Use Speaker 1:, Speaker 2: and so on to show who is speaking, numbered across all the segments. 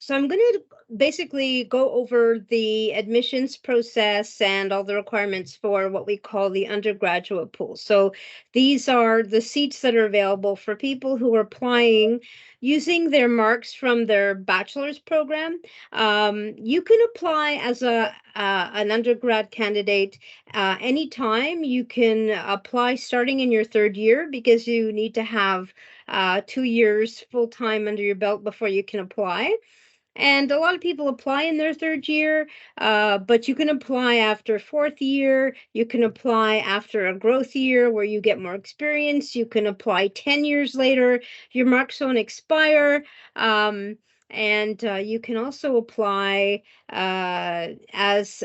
Speaker 1: So I'm going to basically go over the admissions process and all the requirements for what we call the undergraduate pool. So these are the seats that are available for people who are applying using their marks from their bachelor's program. You can apply as an undergrad candidate anytime. You can apply starting in your third year because you need to have 2 years full-time under your belt before you can apply. And a lot of people apply in their third year, but you can apply after fourth year. You can apply after a growth year where you get more experience. You can apply 10 years later. Your marks don't expire. And you can also apply as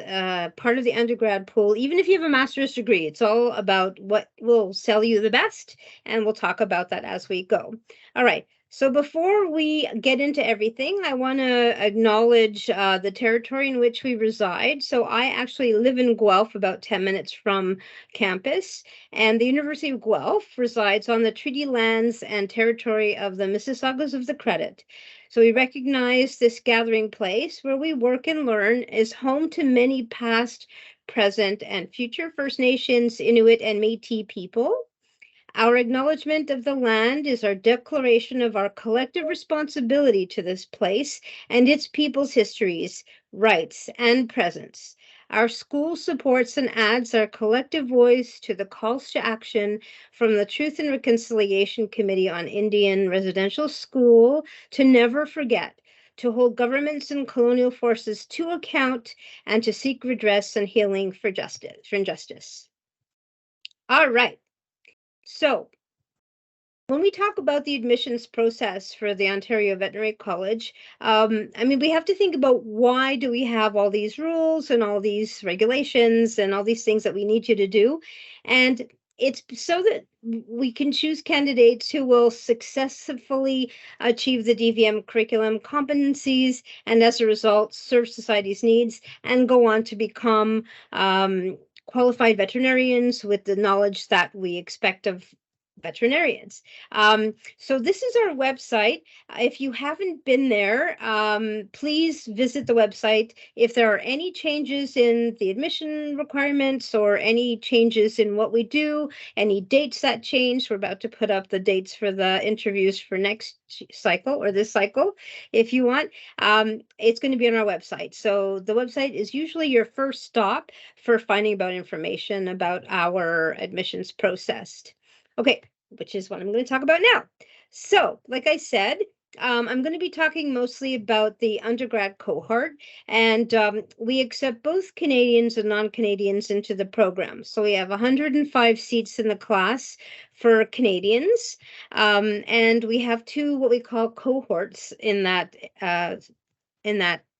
Speaker 1: part of the undergrad pool, even if you have a master's degree. It's all about what will sell you the best, and we'll talk about that as we go. All right. So before we get into everything, I want to acknowledge the territory in which we reside. So I actually live in Guelph, about 10 minutes from campus, and the University of Guelph resides on the treaty lands and territory of the Mississaugas of the Credit. So we recognize this gathering place where we work and learn is home to many past, present, and future First Nations, Inuit, and Métis people. Our acknowledgement of the land is our declaration of our collective responsibility to this place and its people's histories, rights, and presence. Our school supports and adds our collective voice to the calls to action from the Truth and Reconciliation Committee on Indian Residential School to never forget, to hold governments and colonial forces to account, and to seek redress and healing for injustice. All right. So when we talk about the admissions process for the Ontario Veterinary College, we have to think about why do we have all these rules and all these regulations and all these things that we need you to do. And it's so that we can choose candidates who will successfully achieve the DVM curriculum competencies and as a result serve society's needs and go on to become qualified veterinarians with the knowledge that we expect of veterinarians. So this is our website. If you haven't been there, please visit the website. If there are any changes in the admission requirements or any changes in what we do, any dates that change, we're about to put up the dates for the interviews for next cycle or this cycle. If you want, it's going to be on our website. So the website is usually your first stop for finding about information about our admissions process. Okay, which is what I'm going to talk about now. So, like I said, I'm going to be talking mostly about the undergrad cohort, and we accept both Canadians and non-Canadians into the program. So we have 105 seats in the class for Canadians, and we have two what we call cohorts in that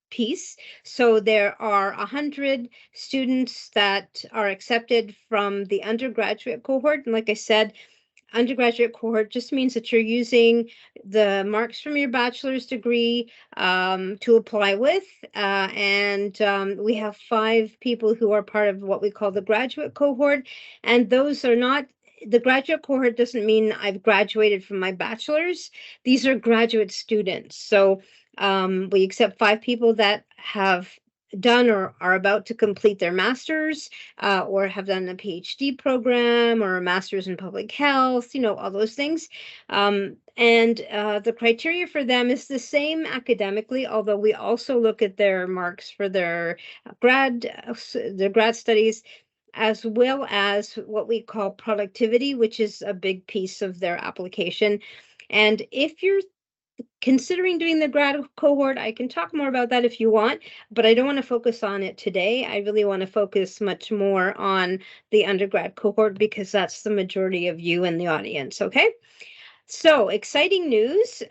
Speaker 1: piece. So there are 100 students that are accepted from the undergraduate cohort. And like I said, undergraduate cohort just means that you're using the marks from your bachelor's degree to apply with. We have 5 people who are part of what we call the graduate cohort. And those are not, the graduate cohort doesn't mean I've graduated from my bachelor's. These are graduate students. So we accept 5 people that have done or are about to complete their master's or have done a PhD program or a master's in public health, all those things. The criteria for them is the same academically, although we also look at their marks for their grad studies, as well as what we call productivity, which is a big piece of their application. And if you're considering doing the grad cohort, I can talk more about that if you want, but I don't want to focus on it today. I really want to focus much more on the undergrad cohort because that's the majority of you in the audience, okay? So exciting news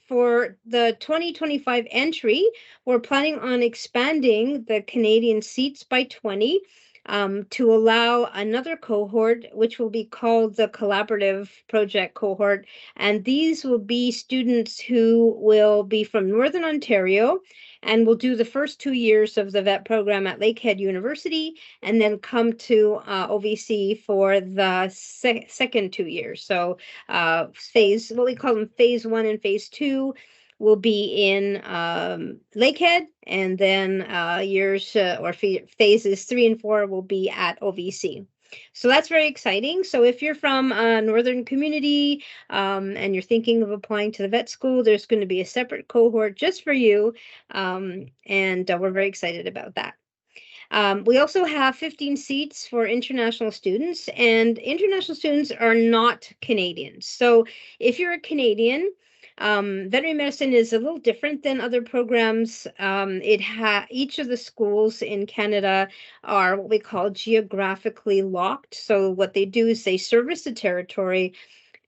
Speaker 1: for the 2025 entry. We're planning on expanding the Canadian seats by 20 to allow another cohort, which will be called the Collaborative Project Cohort. And these will be students who will be from Northern Ontario and will do the first 2 years of the vet program at Lakehead University and then come to OVC for the second 2 years. So what we call them phase 1 and phase 2. will be in Lakehead, and then phases 3 and 4 will be at OVC. So that's very exciting. So if you're from a northern community and you're thinking of applying to the vet school, there's going to be a separate cohort just for you, and we're very excited about that. We also have 15 seats for international students, and international students are not Canadians. So if you're a Canadian, veterinary medicine is a little different than other programs. Each of the schools in Canada are what we call geographically locked. So what they do is they service the territory,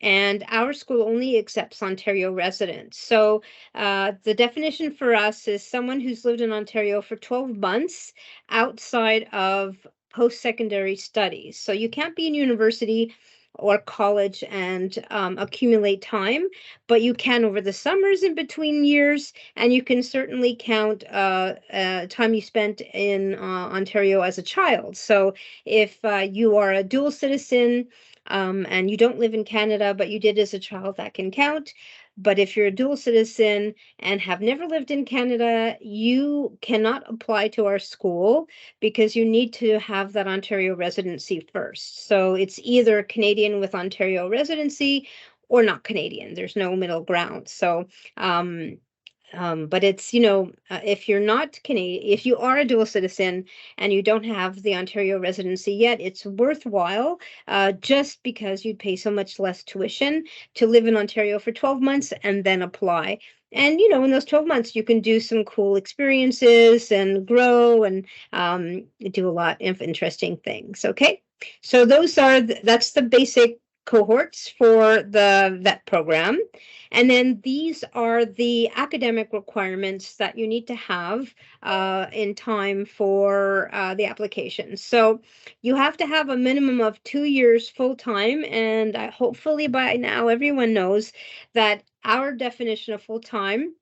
Speaker 1: and our school only accepts Ontario residents. So the definition for us is someone who's lived in Ontario for 12 months outside of post-secondary studies. So you can't be in university or college and accumulate time, but you can over the summers in between years, and you can certainly count time you spent in Ontario as a child. So if you are a dual citizen, and you don't live in Canada, but you did as a child, that can count. But if you're a dual citizen and have never lived in Canada, you cannot apply to our school because you need to have that Ontario residency first. So it's either Canadian with Ontario residency or not Canadian. There's no middle ground. So but it's, if you're not Canadian, if you are a dual citizen and you don't have the Ontario residency yet, it's worthwhile just because you'd pay so much less tuition to live in Ontario for 12 months and then apply. And, in those 12 months, you can do some cool experiences and grow and do a lot of interesting things. Okay. So that's the basic cohorts for the vet program. And then these are the academic requirements that you need to have in time for the application. So you have to have a minimum of 2 years full-time, and hopefully by now everyone knows that our definition of full-time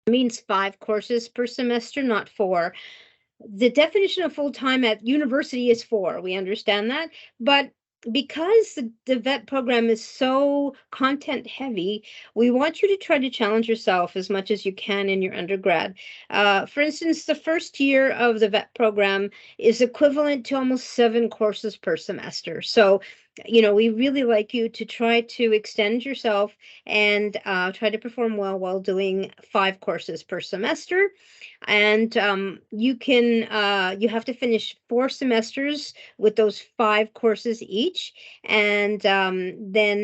Speaker 1: means 5 courses per semester, not 4. The definition of full-time at university is 4. We understand that, but because the vet program is so content heavy, we want you to try to challenge yourself as much as you can in your undergrad. For instance, the first year of the vet program is equivalent to almost 7 courses per semester. So, we really like you to try to extend yourself and try to perform well while doing 5 courses per semester. And you have to finish 4 semesters with those 5 courses each. And then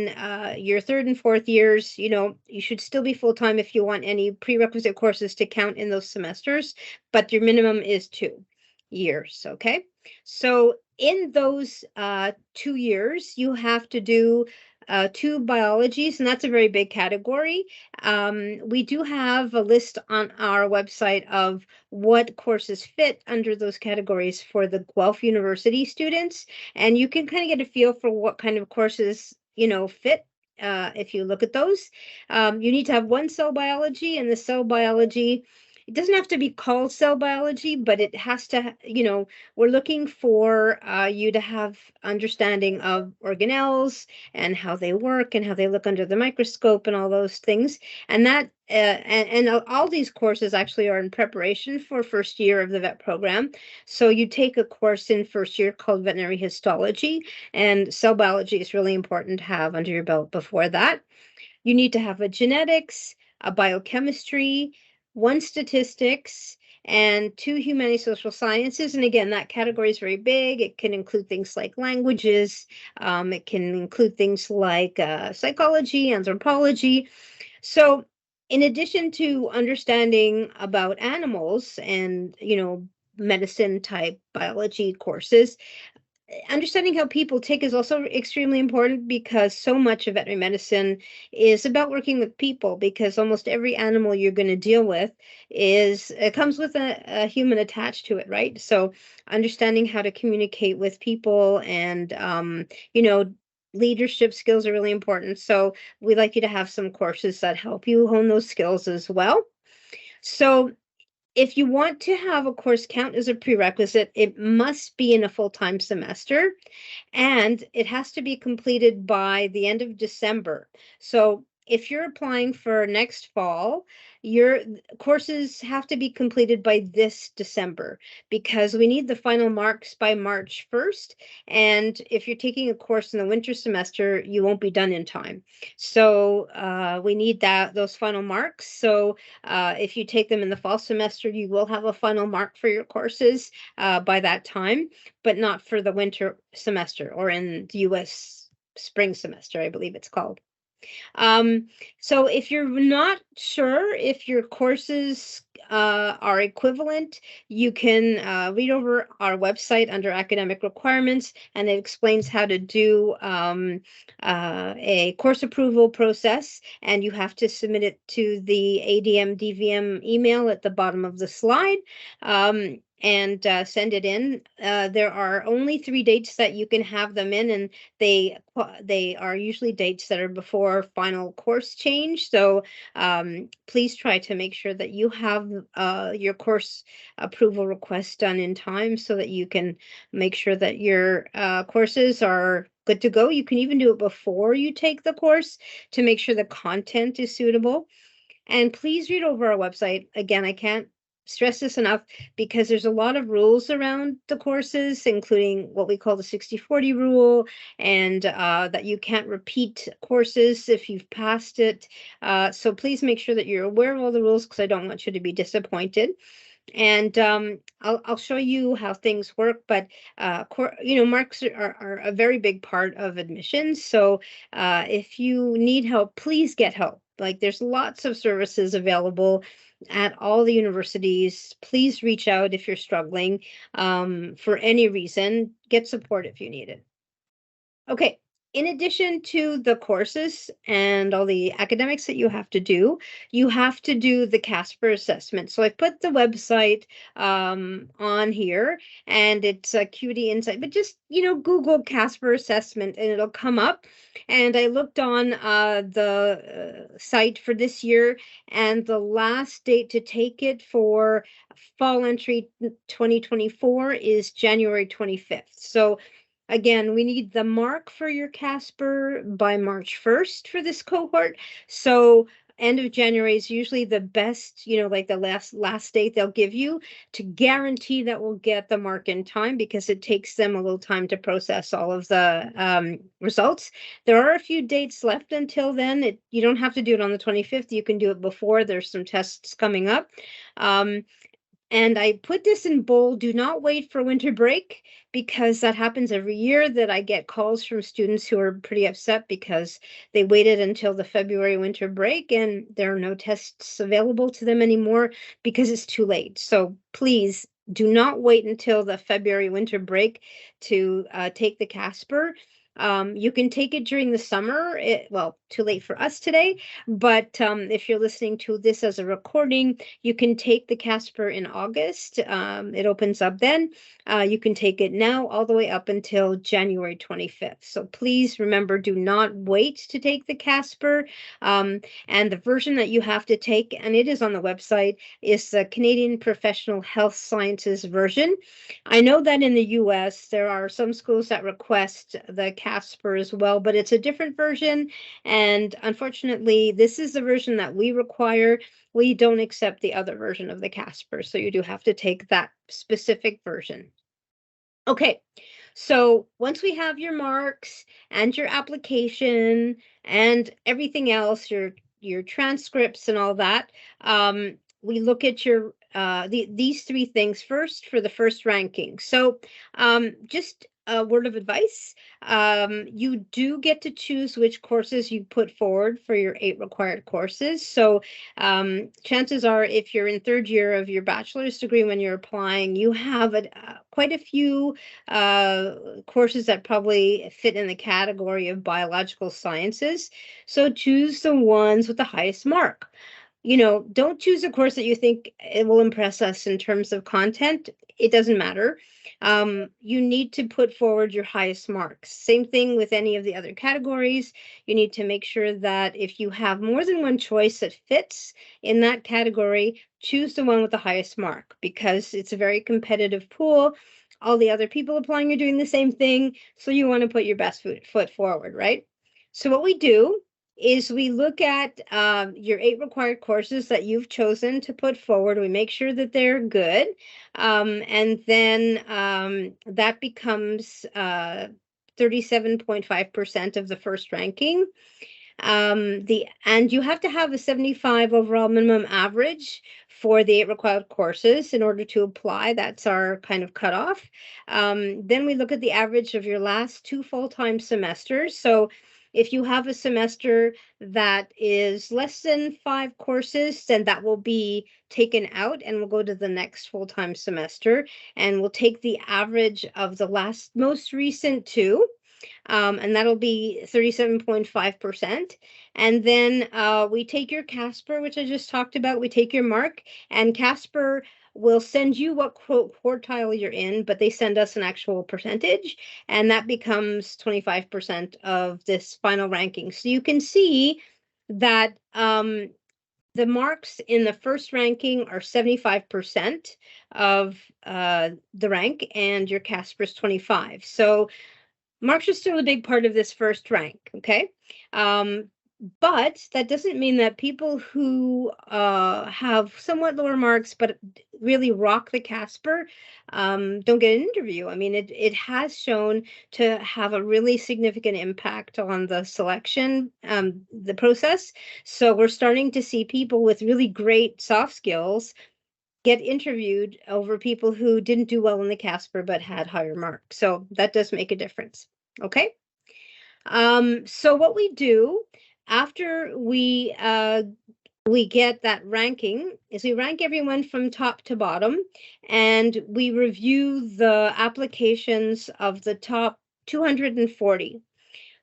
Speaker 1: your 3rd and 4th years, you should still be full-time if you want any prerequisite courses to count in those semesters, but your minimum is 2 years. Okay. So in those 2 years, you have to do 2 biologies, and that's a very big category. We do have a list on our website of what courses fit under those categories for the Guelph University students, and you can kind of get a feel for what kind of courses, fit. If you look at those, you need to have 1 cell biology, and the cell biology, it doesn't have to be called cell biology, but it has to, we're looking for you to have understanding of organelles and how they work and how they look under the microscope and all those things. And that and all these courses actually are in preparation for first year of the vet program. So you take a course in first year called veterinary histology, and cell biology is really important to have under your belt before that. You need to have a genetics, a biochemistry, 1 statistics, and 2 humanity social sciences. And again, that category is very big. It can include things like languages. It can include things like psychology, anthropology. So in addition to understanding about animals and, medicine type biology courses, understanding how people tick is also extremely important, because so much of veterinary medicine is about working with people, because almost every animal you're going to deal with it comes with a human attached to it, right? So understanding how to communicate with people and leadership skills are really important. So we'd like you to have some courses that help you hone those skills as well. So if you want to have a course count as a prerequisite, it must be in a full-time semester, and it has to be completed by the end of December. So if you're applying for next fall, your courses have to be completed by this December because we need the final marks by March 1st. And if you're taking a course in the winter semester, you won't be done in time. So we need those final marks. So if you take them in the fall semester, you will have a final mark for your courses by that time, but not for the winter semester, or in the US spring semester, I believe it's called. So if you're not sure if your courses are equivalent, you can read over our website under academic requirements, and it explains how to do a course approval process, and you have to submit it to the ADM DVM email at the bottom of the slide. And send it in. There are only 3 dates that you can have them in, and they are usually dates that are before final course change. So please try to make sure that you have your course approval request done in time so that you can make sure that your courses are good to go. You can even do it before you take the course to make sure the content is suitable. And please read over our website. Again, I can't stress this enough because there's a lot of rules around the courses, including what we call the 60/40 rule, and that you can't repeat courses if you've passed it. So please make sure that you're aware of all the rules, because I don't want you to be disappointed. And I'll show you how things work, but marks are a very big part of admissions. So if you need help, please get help. Like, there's lots of services available at all the universities. Please reach out if you're struggling for any reason. Get support if you need it. Okay. In addition to the courses and all the academics that you have to do the Casper assessment. So I put the website on here, and it's a QD Insight, but just, Google Casper assessment and it'll come up. And I looked on the site for this year, and the last date to take it for fall entry 2024 is January 25th. So again, we need the mark for your Casper by March 1st for this cohort. So end of January is usually the best, like the last date they'll give you to guarantee that we'll get the mark in time, because it takes them a little time to process all of the results. There are a few dates left until then. You don't have to do it on the 25th. You can do it before. There's some tests coming up. And I put this in bold: do not wait for winter break, because that happens every year, that I get calls from students who are pretty upset because they waited until the February winter break and there are no tests available to them anymore because it's too late. So please do not wait until the February winter break to take the Casper. You can take it during the summer. Too late for us today, but if you're listening to this as a recording, you can take the Casper in August. It opens up then. You can take it now all the way up until January 25th. So please remember, do not wait to take the Casper. And the version that you have to take, and it is on the website, is the Canadian Professional Health Sciences version. I know that in the US, there are some schools that request the Casper as well, but it's a different version. And unfortunately, this is the version that we require. We don't accept the other version of the Casper, so you do have to take that specific version. Okay, so once we have your marks and your application and everything else, your transcripts and all that, we look at your these 3 things first for the first ranking. So just a word of advice: you do get to choose which courses you put forward for your 8 required courses. So chances are, if you're in 3rd year of your bachelor's degree when you're applying, you have quite a few courses that probably fit in the category of biological sciences. So choose the ones with the highest mark. Don't choose a course that you think it will impress us in terms of content. It doesn't matter. You need to put forward your highest marks. Same thing with any of the other categories. You need to make sure that if you have more than one choice that fits in that category, choose the one with the highest mark, because it's a very competitive pool. All the other people applying are doing the same thing, so you want to put your best foot forward, right? So what we do is we look at your 8 required courses that you've chosen to put forward. We make sure that they're good. And then that becomes 37.5% of the first ranking. And you have to have a 75 overall minimum average for the 8 required courses in order to apply. That's our kind of cutoff. Then we look at the average of your last 2 full-time semesters. So if you have a semester that is less than 5 courses, then that will be taken out and we'll go to the next full-time semester, and we'll take the average of the most recent 2. And that'll be 37.5%. And then we take your Casper, which I just talked about. We take your mark, and Casper will send you what quartile you're in, but they send us an actual percentage, and that becomes 25% of this final ranking. So you can see that the marks in the first ranking are 75% of the rank, and your Casper is 25. So marks are still a big part of this first rank, okay? But that doesn't mean that people who have somewhat lower marks but really rock the Casper don't get an interview. I mean, it has shown to have a really significant impact on the selection, the process. So we're starting to see people with really great soft skills get interviewed over people who didn't do well in the Casper but had higher marks. So that does make a difference. Okay. So what we do after we get that ranking is we rank everyone from top to bottom, and we review the applications of the top 240.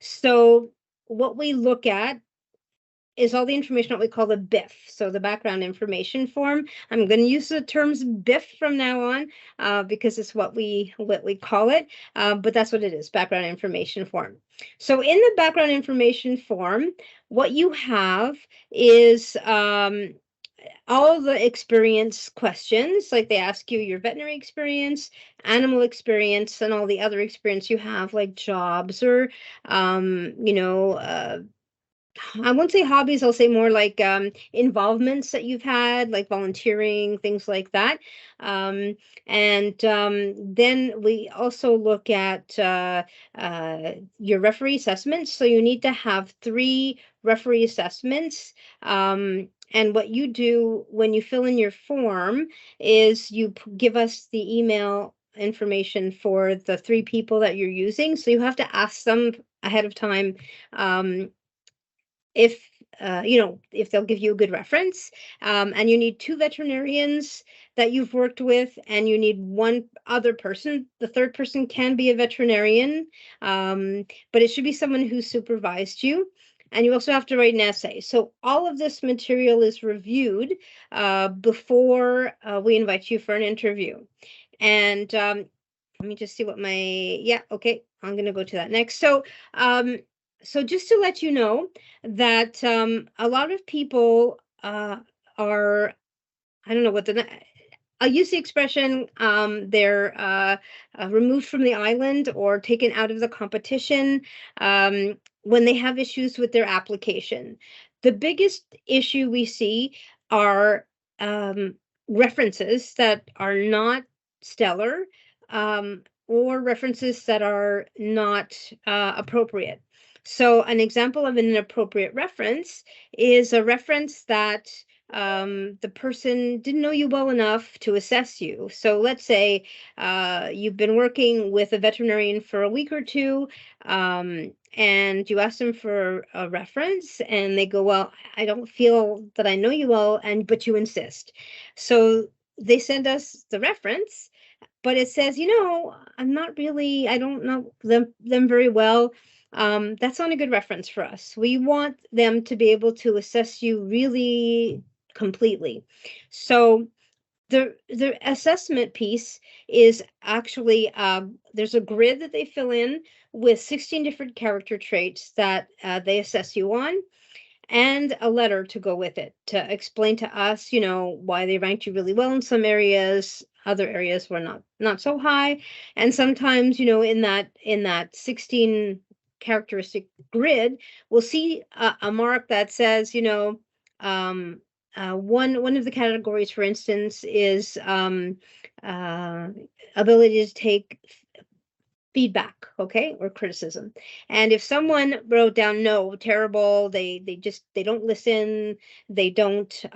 Speaker 1: So what we look at is all the information what we call the BIF, so the background information form. I'm going to use the terms BIF from now on because it's what we call it, but that's what it is, background information form. So in the background information form, what you have is all the experience questions, like they ask you your veterinary experience, animal experience, and all the other experience you have, like jobs or, I won't say hobbies, I'll say more like involvements that you've had, like volunteering, things like that. And then we also look at your referee assessments. So you need to have 3 referee assessments. And what you do when you fill in your form is you give us the email information for the 3 people that you're using. So you have to ask them ahead of time if if they'll give you a good reference, and you need 2 veterinarians that you've worked with, and you need 1 other person. The 3rd person can be a veterinarian, but it should be someone who supervised you. And you also have to write an essay. So all of this material is reviewed before we invite you for an interview. And let me just see what okay, I'm going to go to that next. So just to let you know that a lot of people are, I don't know what I'll use the expression, they're removed from the island or taken out of the competition when they have issues with their application. The biggest issue we see are references that are not stellar, or references that are not appropriate. So an example of an inappropriate reference is a reference that the person didn't know you well enough to assess you. So let's say you've been working with a veterinarian for a week or 2, and you ask them for a reference, and they go, well, I don't feel that I know you well, but you insist. So they send us the reference, but it says, I don't know them very well. That's not a good reference for us. We want them to be able to assess you really completely. So the assessment piece is actually, there's a grid that they fill in with 16 different character traits that they assess you on, and a letter to go with it to explain to us, why they ranked you really well in some areas, other areas were not so high. And sometimes, in that 16 characteristic grid, we'll see a mark that says, one of the categories, for instance, is ability to take feedback, okay, or criticism. And if someone wrote down no, terrible, they don't listen, they don't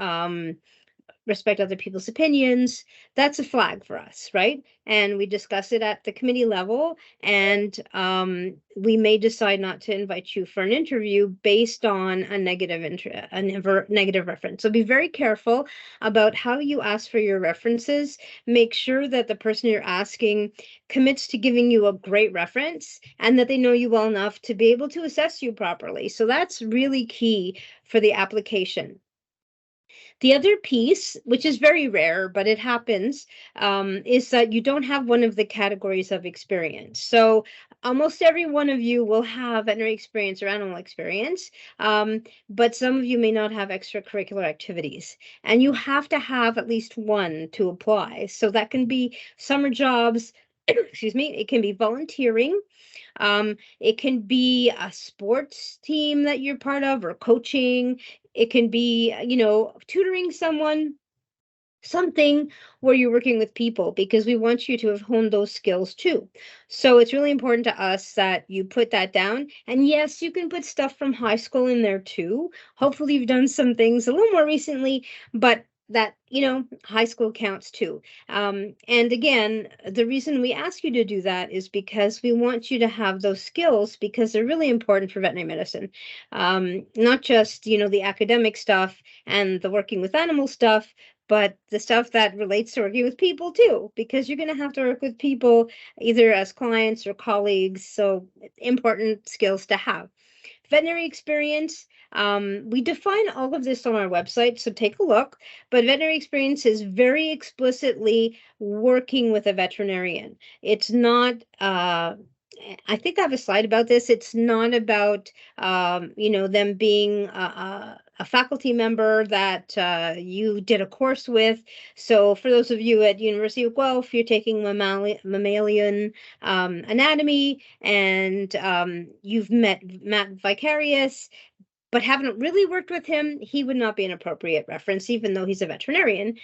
Speaker 1: respect other people's opinions, that's a flag for us, right? And we discuss it at the committee level, and we may decide not to invite you for an interview based on a negative reference. So be very careful about how you ask for your references. Make sure that the person you're asking commits to giving you a great reference and that they know you well enough to be able to assess you properly. So that's really key for the application. The other piece, which is very rare, but it happens, is that you don't have one of the categories of experience. So almost every one of you will have veterinary experience or animal experience, but some of you may not have extracurricular activities. And you have to have at least one to apply. So that can be summer jobs, excuse me, it can be volunteering. It can be a sports team that you're part of or coaching. It can be, tutoring someone, something where you're working with people, because we want you to have honed those skills too. So it's really important to us that you put that down. And yes, you can put stuff from high school in there too. Hopefully you've done some things a little more recently, but that, high school counts too. And again, the reason we ask you to do that is because we want you to have those skills, because they're really important for veterinary medicine. Not just, the academic stuff and the working with animal stuff, but the stuff that relates to working with people too, because you're going to have to work with people either as clients or colleagues. So important skills to have. Veterinary experience, we define all of this on our website, so take a look. But veterinary experience is very explicitly working with a veterinarian. It's not, I think I have a slide about this. It's not about, them being a faculty member that you did a course with. So for those of you at University of Guelph, you're taking mammalian anatomy, and you've met Matt Vicarius, but haven't really worked with him, he would not be an appropriate reference, even though he's a veterinarian,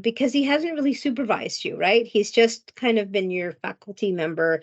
Speaker 1: because he hasn't really supervised you, right? He's just kind of been your faculty member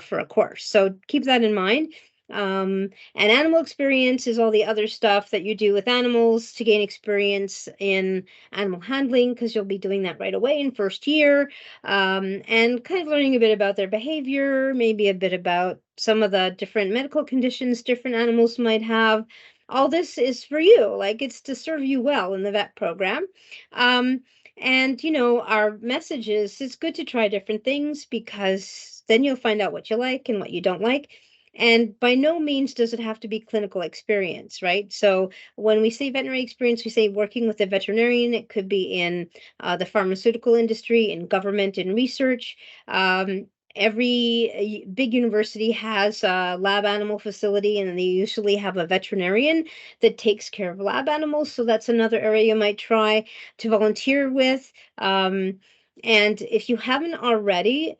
Speaker 1: for a course. So keep that in mind. And animal experience is all the other stuff that you do with animals to gain experience in animal handling, because you'll be doing that right away in first year, and kind of learning a bit about their behavior, maybe a bit about some of the different medical conditions different animals might have. All this is for you, like it's to serve you well in the vet program. And our message is it's good to try different things, because then you'll find out what you like and what you don't like. And by no means does it have to be clinical experience, right? So when we say veterinary experience, we say working with a veterinarian. It could be in the pharmaceutical industry, in government, in research. Every big university has a lab animal facility, and they usually have a veterinarian that takes care of lab animals. So that's another area you might try to volunteer with. And if you haven't already,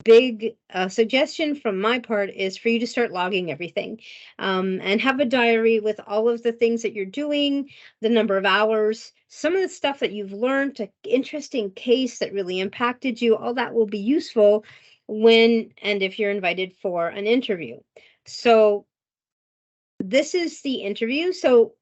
Speaker 1: big suggestion from my part is for you to start logging everything, and have a diary with all of the things that you're doing, the number of hours, some of the stuff that you've learned, an interesting case that really impacted you. All that will be useful when and if you're invited for an interview. So this is the interview. So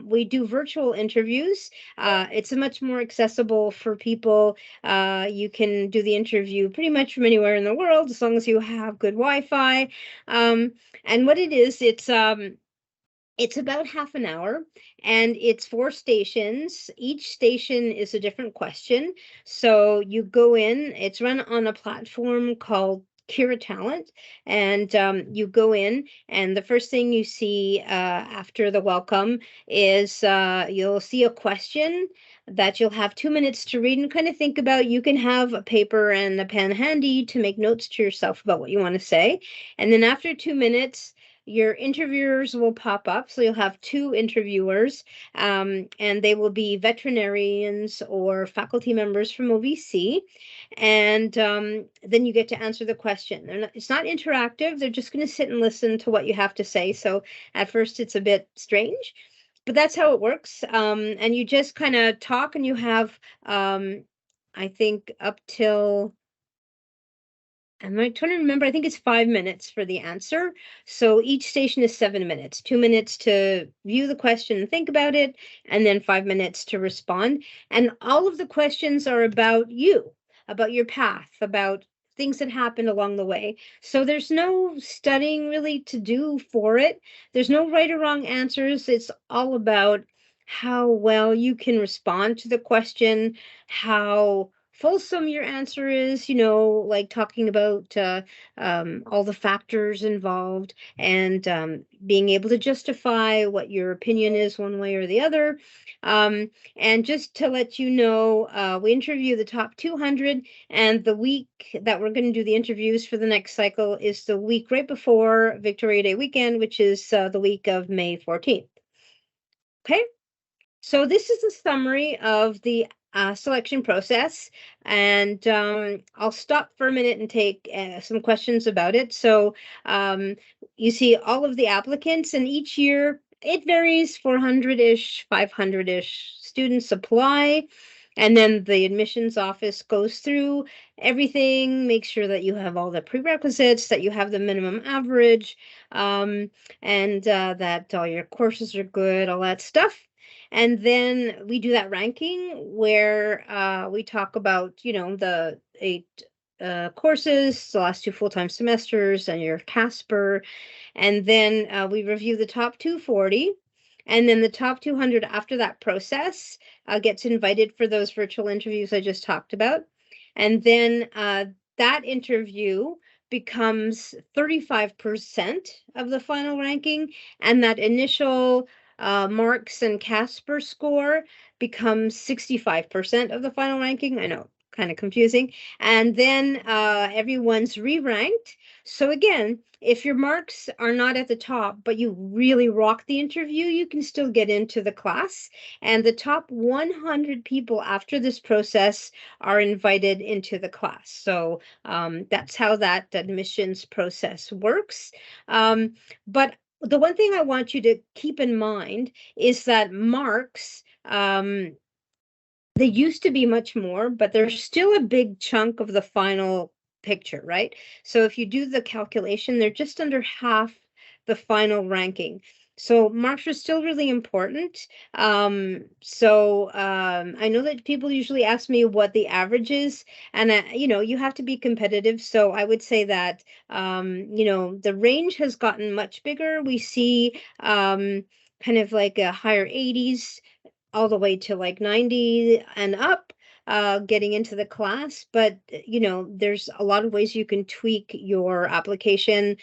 Speaker 1: we do virtual interviews. It's much more accessible for people. You can do the interview pretty much from anywhere in the world, as long as you have good Wi-Fi. And what it is, it's about half an hour, and it's 4 stations. Each station is a different question. So you go in, it's run on a platform called Kira Talent, and you go in, and the first thing you see after the welcome is you'll see a question that you'll have 2 minutes to read and kind of think about. You can have a paper and a pen handy to make notes to yourself about what you want to say. And then after 2 minutes, your interviewers will pop up. So you'll have 2 interviewers, and they will be veterinarians or faculty members from OVC. And then you get to answer the question. It's not interactive. They're just going to sit and listen to what you have to say. So at first it's a bit strange, but that's how it works. And you just kind of talk, and you have, I think, up till, I'm trying to remember, I think it's 5 minutes for the answer. So each station is 7 minutes, 2 minutes to view the question and think about it, and then 5 minutes to respond. And all of the questions are about you, about your path, about things that happened along the way. So there's no studying really to do for it. There's no right or wrong answers. It's all about how well you can respond to the question, how fulsome your answer is, like talking about all the factors involved, and being able to justify what your opinion is one way or the other. And just to let you know, we interview the top 200, and the week that we're going to do the interviews for the next cycle is the week right before Victoria Day weekend, which is the week of May 14th. Okay. So this is a summary of the selection process, and I'll stop for a minute and take some questions about it. So you see all of the applicants, and each year it varies, 400-ish, 500-ish students apply. And then the admissions office goes through everything, makes sure that you have all the prerequisites, that you have the minimum average, and that all your courses are good, all that stuff. And then we do that ranking where we talk about, the 8 courses, the last 2 full-time semesters, and your Casper. And then we review the top 240. And then the top 200 after that process gets invited for those virtual interviews I just talked about. And then that interview becomes 35% of the final ranking, and that initial Marks and Casper score becomes 65% of the final ranking. I know, kind of confusing. And then everyone's re-ranked. So again, if your marks are not at the top, but you really rock the interview, you can still get into the class. And the top 100 people after this process are invited into the class. So that's how that admissions process works. But the one thing I want you to keep in mind is that marks, they used to be much more, but they're still a big chunk of the final picture, right? So if you do the calculation, they're just under half the final ranking. So marks are still really important. I know that people usually ask me what the average is, and you have to be competitive. So I would say that the range has gotten much bigger. We see kind of like a higher 80s all the way to like 90 and up, getting into the class. But there's a lot of ways you can tweak your application.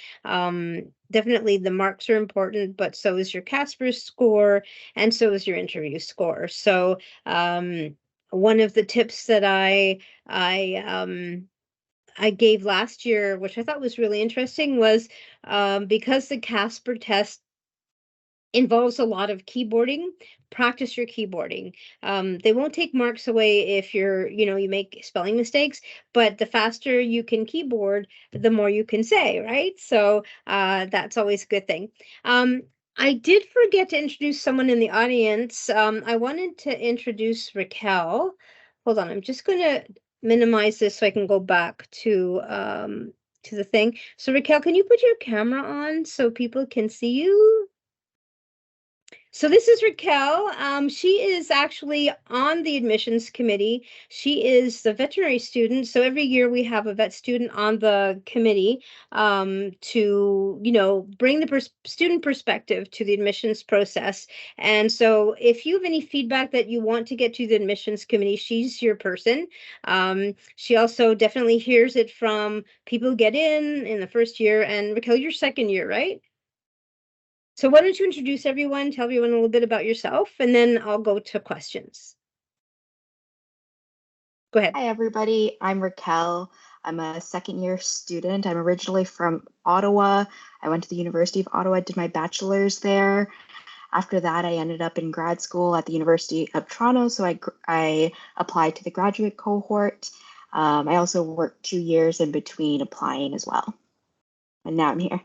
Speaker 1: Definitely the marks are important, but so is your Casper score, and so is your interview score. So one of the tips that I gave last year, which I thought was really interesting, was because the Casper test involves a lot of keyboarding, practice your keyboarding. They won't take marks away if you make spelling mistakes, but the faster you can keyboard, the more you can say, right? So that's always a good thing. I did forget to introduce someone in the audience. I wanted to introduce Raquel. Hold on, I'm just going to minimize this so I can go back to the thing. So Raquel, can you put your camera on so people can see you? So this is Raquel. She is actually on the admissions committee. She is the veterinary student. So every year we have a vet student on the committee to, bring the student perspective to the admissions process. And so if you have any feedback that you want to get to the admissions committee, she's your person. She also definitely hears it from people who get in the first year. And Raquel, your second year, right? So why don't you introduce everyone, tell everyone a little bit about yourself, and then I'll go to questions. Go ahead.
Speaker 2: Hi, everybody. I'm Raquel. I'm a second-year student. I'm originally from Ottawa. I went to the University of Ottawa, did my bachelor's there. After that, I ended up in grad school at the University of Toronto, so I applied to the graduate cohort. I also worked 2 years in between applying as well. And now I'm here.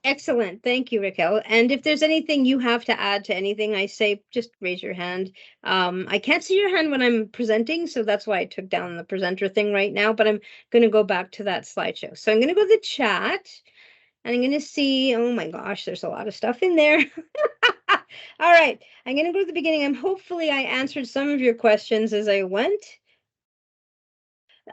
Speaker 1: Excellent. Thank you, Raquel. And if there's anything you have to add to anything I say, just raise your hand. I can't see your hand when I'm presenting, so that's why I took down the presenter thing right now, but I'm going to go back to that slideshow. So I'm going to go to the chat, and I'm going to see, oh my gosh, there's a lot of stuff in there. All right, I'm going to go to the beginning. Hopefully I answered some of your questions as I went.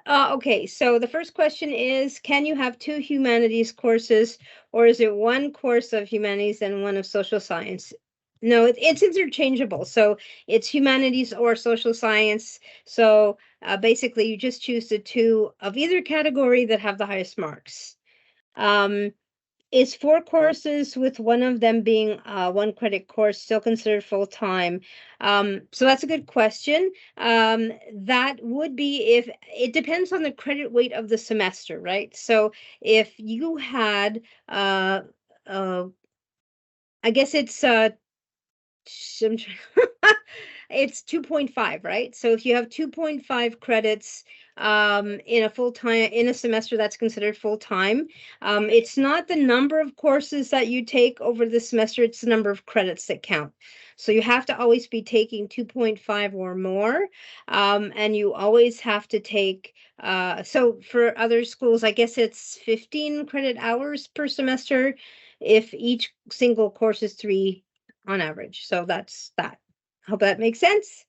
Speaker 1: Okay, so the first question is, can you have 2 humanities courses, or is it one course of humanities and one of social science? No, it's interchangeable. So it's humanities or social science. So basically, you just choose the 2 of either category that have the highest marks. Is 4 courses with one of them being 1 credit course still considered full-time? So that's a good question. That would be if it depends on the credit weight of the semester, right? So if you had, I guess it's it's 2.5, right? So if you have 2.5 credits in a semester, that's considered full-time. It's not the number of courses that you take over the semester, it's the number of credits that count. So you have to always be taking 2.5 or more, and you always have to take, so for other schools, I guess it's 15 credit hours per semester if each single course is 3 on average. So that's that. Hope that makes sense.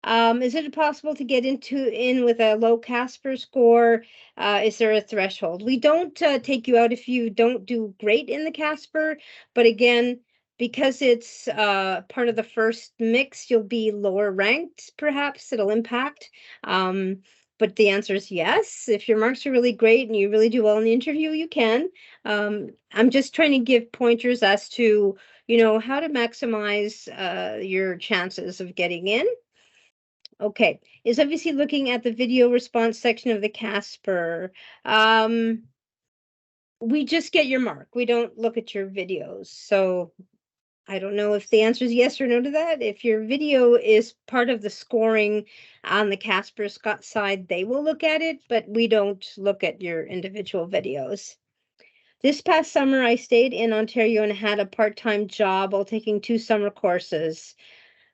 Speaker 1: Is it possible to get in with a low Casper score? Is there a threshold? We don't take you out if you don't do great in the Casper, but again, because it's part of the first mix, you'll be lower ranked, perhaps it'll impact. But the answer is yes. If your marks are really great and you really do well in the interview, you can. I'm just trying to give pointers as to, how to maximize your chances of getting in. Okay, is obviously looking at the video response section of the Casper. We just get your mark. We don't look at your videos. So I don't know if the answer is yes or no to that. If your video is part of the scoring on the Casper Scott side, they will look at it, but we don't look at your individual videos. This past summer, I stayed in Ontario and had a part-time job while taking 2 summer courses.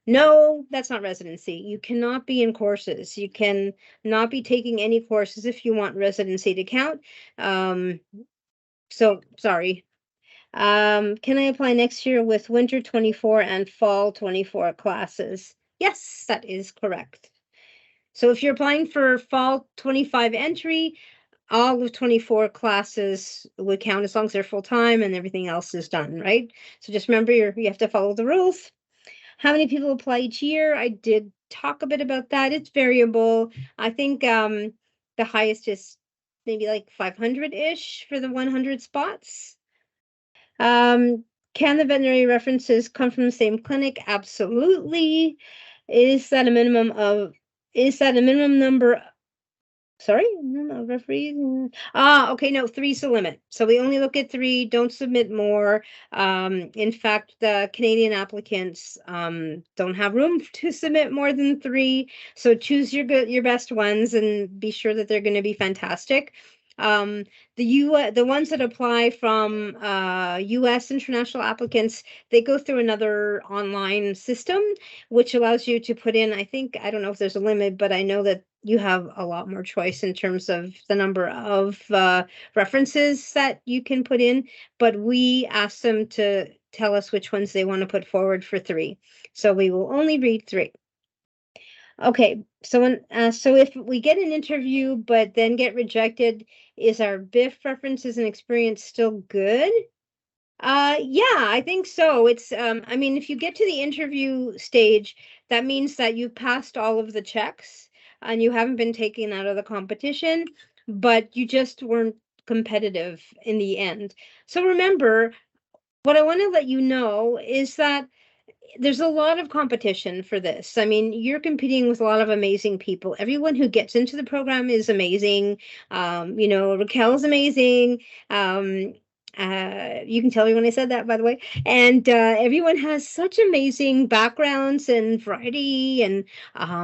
Speaker 1: No, that's not residency. You cannot be in courses. You can not be taking any courses if you want residency to count. So sorry. Can I apply next year with winter 24 and fall 24 classes? Yes, that is correct. So if you're applying for fall 25 entry, all of 24 classes would count as long as they're full-time and everything else is done, right? So just remember you have to follow the rules. How many people apply each year? I did talk a bit about that. It's variable. I think the highest is maybe like 500-ish for the 100 spots. Can the veterinary references come from the same clinic? Absolutely. Is that a minimum number? Sorry, no, referees. Okay, no, 3's the limit. So we only look at 3, don't submit more. In fact, the Canadian applicants don't have room to submit more than 3. So choose your best ones and be sure that they're going to be fantastic. The ones that apply from US international applicants, they go through another online system, which allows you to put in, I don't know if there's a limit, but I know that you have a lot more choice in terms of the number of references that you can put in, but we ask them to tell us which ones they want to put forward for 3. So we will only read 3. Okay, so if we get an interview but then get rejected, is our BIF references and experience still good? Yeah, I think so. It's if you get to the interview stage, that means that you've passed all of the checks and you haven't been taken out of the competition, but you just weren't competitive in the end. So remember, what I want to let you know is that there's a lot of competition for this. I mean, you're competing with a lot of amazing people. Everyone who gets into the program is amazing. Raquel's amazing. Um, you can tell me when I said that, by the way. And everyone has such amazing backgrounds and variety and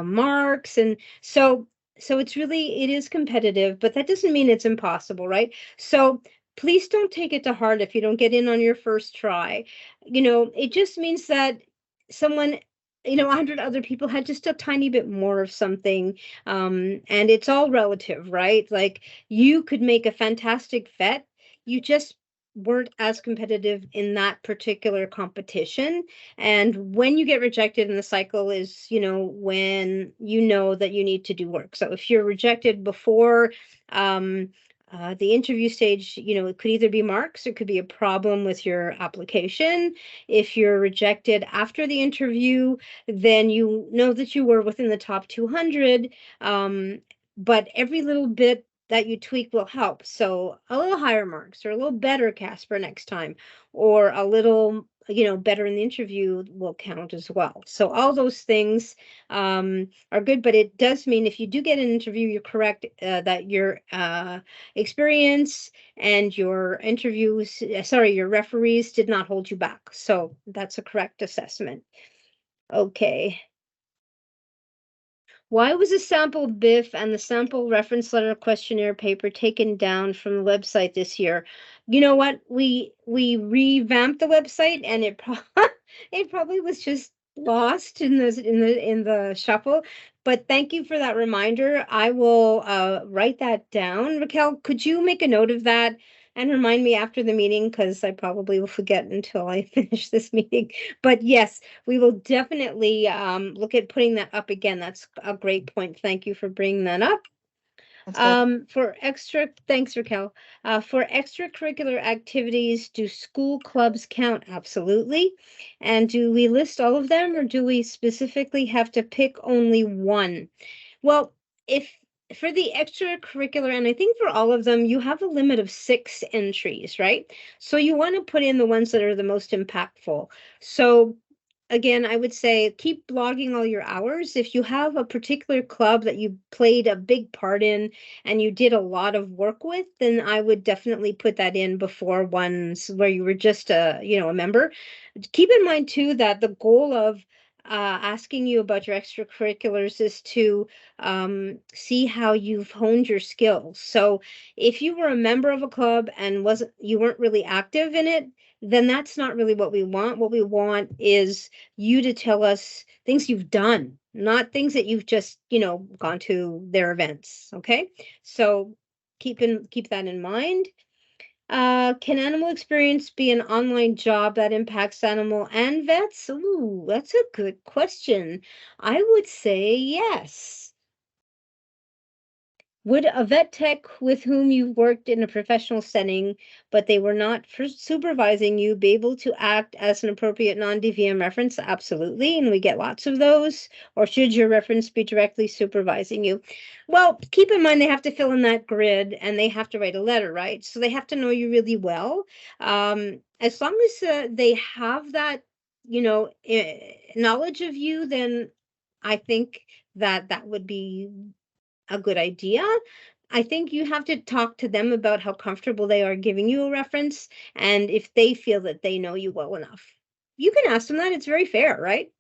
Speaker 1: marks, and so it is competitive, but that doesn't mean it's impossible, right? So please don't take it to heart if you don't get in on your first try. It just means that someone, 100 other people had just a tiny bit more of something. And it's all relative, right? Like, you could make a fantastic vet, you just weren't as competitive in that particular competition. And when you get rejected in the cycle is, when you know that you need to do work. So if you're rejected before the interview stage, it could either be marks, or it could be a problem with your application. If you're rejected after the interview, then you know that you were within the top 200. But every little bit that you tweak will help. So a little higher marks, or a little better Casper next time, or a little, better in the interview will count as well. So all those things are good, but it does mean if you do get an interview, you're correct that your experience and your interviews, your referees did not hold you back. So that's a correct assessment. Okay. Why was the sample BIF and the sample reference letter questionnaire paper taken down from the website this year? You know what? We revamped the website, and it probably was just lost in the shuffle. But thank you for that reminder. I will write that down. Raquel, could you make a note of that and remind me after the meeting, because I probably will forget until I finish this meeting. But yes, we will definitely look at putting that up again. That's a great point. Thank you for bringing that up.
Speaker 2: That's good.
Speaker 1: Thanks, Raquel. For extracurricular activities, do school clubs count? Absolutely. And do we list all of them, or do we specifically have to pick only one? Well, if for the extracurricular, and I think for all of them, you have a limit of 6 entries, right? So you want to put in the ones that are the most impactful. So again, I would say keep blogging all your hours. If you have a particular club that you played a big part in and you did a lot of work with, then I would definitely put that in before ones where you were just a member. Keep in mind too that the goal of asking you about your extracurriculars is to see how you've honed your skills. So if you were a member of a club and you weren't really active in it, then that's not really what we want. What we want is you to tell us things you've done, not things that you've just, gone to their events. Okay. So keep that in mind. Can animal experience be an online job that impacts animal and vets? Ooh, that's a good question. I would say yes. Would a vet tech with whom you've worked in a professional setting, but they were not supervising you, be able to act as an appropriate non-DVM reference? Absolutely, and we get lots of those. Or should your reference be directly supervising you? Well, keep in mind they have to fill in that grid and they have to write a letter, right? So they have to know you really well. As long as they have that, knowledge of you, then I think that would be a good idea. I think you have to talk to them about how comfortable they are giving you a reference and if they feel that they know you well enough. You can ask them that. It's very fair, right?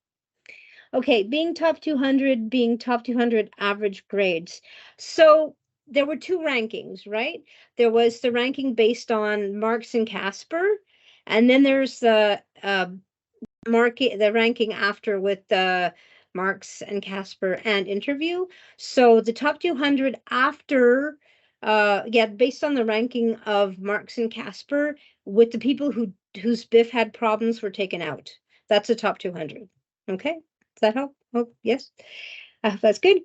Speaker 1: Okay, being top 200 average grades. So there were two rankings, right? There was the ranking based on Marks and Casper, and then there's the ranking after with the Marks and Casper and interview. So the top 200 after, based on the ranking of Marks and Casper, with the people whose BIF had problems were taken out. That's the top 200. Okay, does that help? Oh, yes. That's good.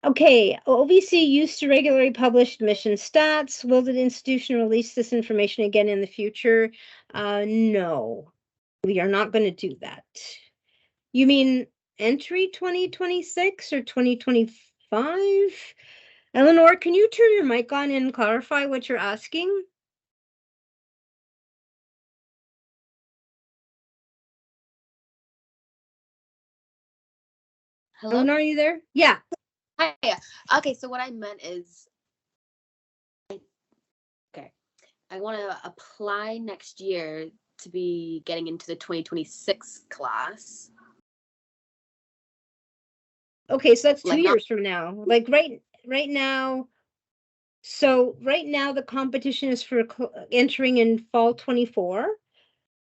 Speaker 1: Okay, OVC used to regularly publish admission stats. Will the institution release this information again in the future? No. We are not going to do that. You mean entry 2026 or 2025? Eleanor, can you turn your mic on and clarify what you're asking?
Speaker 3: Hello?
Speaker 1: Eleanor, are you there? Yeah.
Speaker 3: Hi. Okay, so what I meant is, okay, I want to apply next year to be getting into the 2026 class.
Speaker 1: Okay, so that's 2
Speaker 3: Like,
Speaker 1: years from now. Like right now. So right now the competition is for entering in fall 24.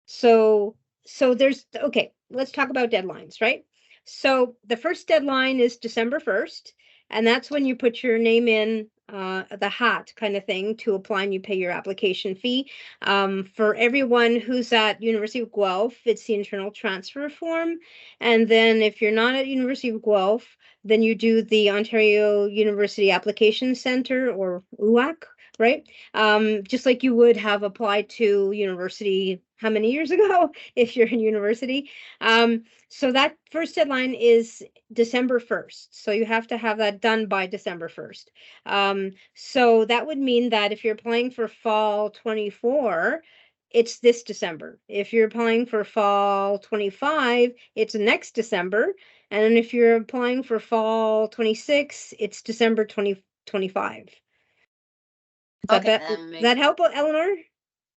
Speaker 1: So there's okay, let's talk about deadlines, right? So the first deadline is December 1st, and that's when you put your name in the hat kind of thing to apply, and you pay your application fee. For everyone who's at University of Guelph, it's the internal transfer form. And then if you're not at University of Guelph, then you do the Ontario University Application Center, or UAC, right? Just like you would have applied to university how many years ago if you're in university. So that first deadline is December 1st. So you have to have that done by December 1st. So that would mean that if you're applying for fall 24, it's this December. If you're applying for fall 25, it's next December. And then if you're applying for fall 26, it's December 2025. Does that help, Eleanor?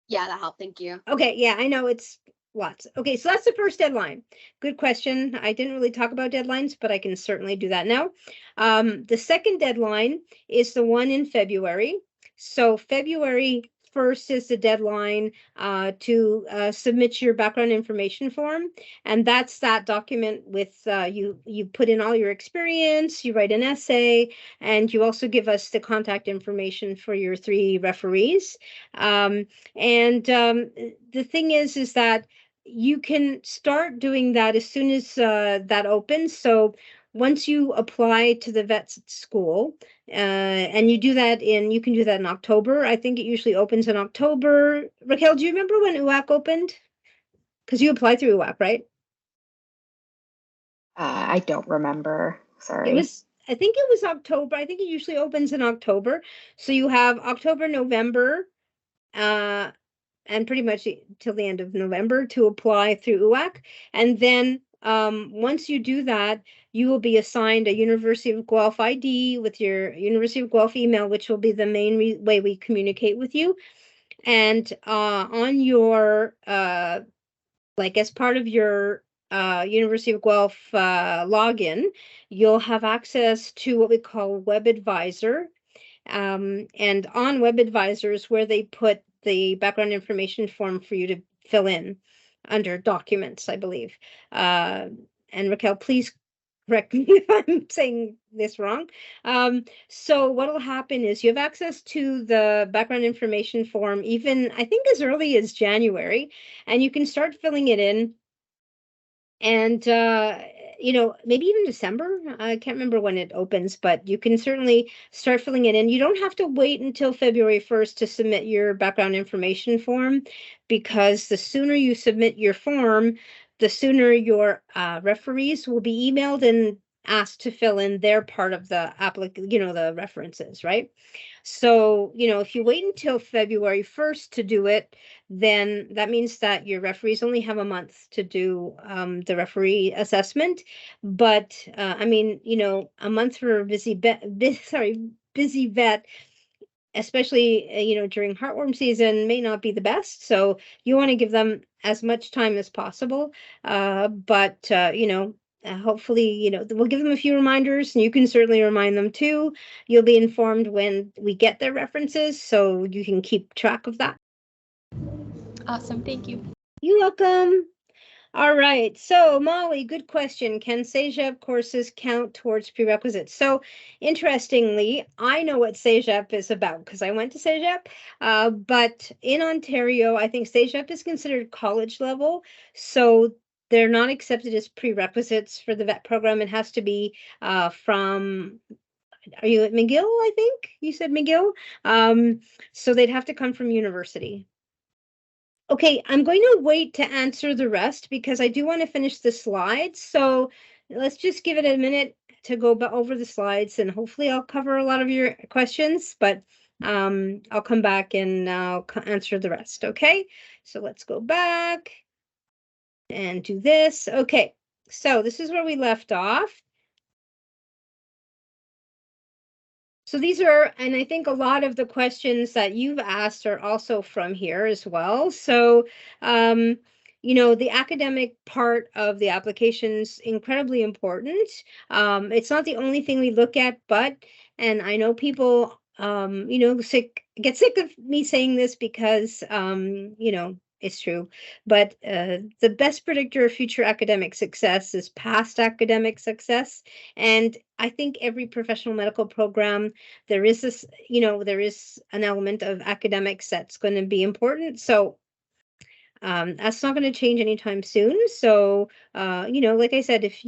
Speaker 3: Yeah, that helped. Thank you.
Speaker 1: Okay, yeah, I know it's lots. Okay, so that's the first deadline. Good question. I didn't really talk about deadlines, but I can certainly do that now. The second deadline is the one in February. So February 1st is the deadline to submit your background information form. And that's that document with you put in all your experience, you write an essay, and you also give us the contact information for your 3 referees. And the thing is that you can start doing that as soon as that opens. So once you apply to the vet school, and you can do that in October. I think it usually opens in October. Raquel, do you remember when UAC opened? Because you applied through UAC, right?
Speaker 2: I don't remember. Sorry.
Speaker 1: I think it was October. I think it usually opens in October. So you have October, November, and pretty much till the end of November to apply through UAC. And then once you do that, you will be assigned a University of Guelph ID with your University of Guelph email, which will be the main way we communicate with you. And on your, like as part of your University of Guelph login, you'll have access to what we call Web Advisor. And on Web Advisor is where they put the background information form for you to fill in under documents, I believe. And Raquel, please correct me if I'm saying this wrong. So what will happen is you have access to the background information form, even I think as early as January, and you can start filling it in. And maybe even December. I can't remember when it opens, but you can certainly start filling it in. You don't have to wait until February 1st to submit your background information form, because the sooner you submit your form, the sooner your referees will be emailed and asked to fill in their part of the the references, right? So, if you wait until February 1st to do it, then that means that your referees only have a month to do the referee assessment. But I mean, a month for a busy vet, especially during heartworm season, may not be the best. So you want to give them as much time as possible. But hopefully, we'll give them a few reminders, and you can certainly remind them too. You'll be informed when we get their references, so you can keep track of that.
Speaker 3: Awesome. Thank you.
Speaker 1: You're welcome. All right. So Molly, good question. Can CEGEP courses count towards prerequisites? So interestingly, I know what CEGEP is about because I went to CEGEP. But in Ontario, I think CEGEP is considered college level. So they're not accepted as prerequisites for the vet program. It has to be from, are you at McGill? I think you said McGill. So they'd have to come from university. Okay, I'm going to wait to answer the rest because I do want to finish the slides. So let's just give it a minute to go over the slides, and hopefully I'll cover a lot of your questions, but I'll come back and I'll answer the rest. Okay, so let's go back and do this. Okay, so this is where we left off. So these are, and I think a lot of the questions that you've asked are also from here as well. So, the academic part of the application is incredibly important. It's not the only thing we look at, but, and I know people, get sick of me saying this because, it's true. But the best predictor of future academic success is past academic success. And I think every professional medical program, there is this, there is an element of academics that's going to be important. So that's not going to change anytime soon. So, like I said, if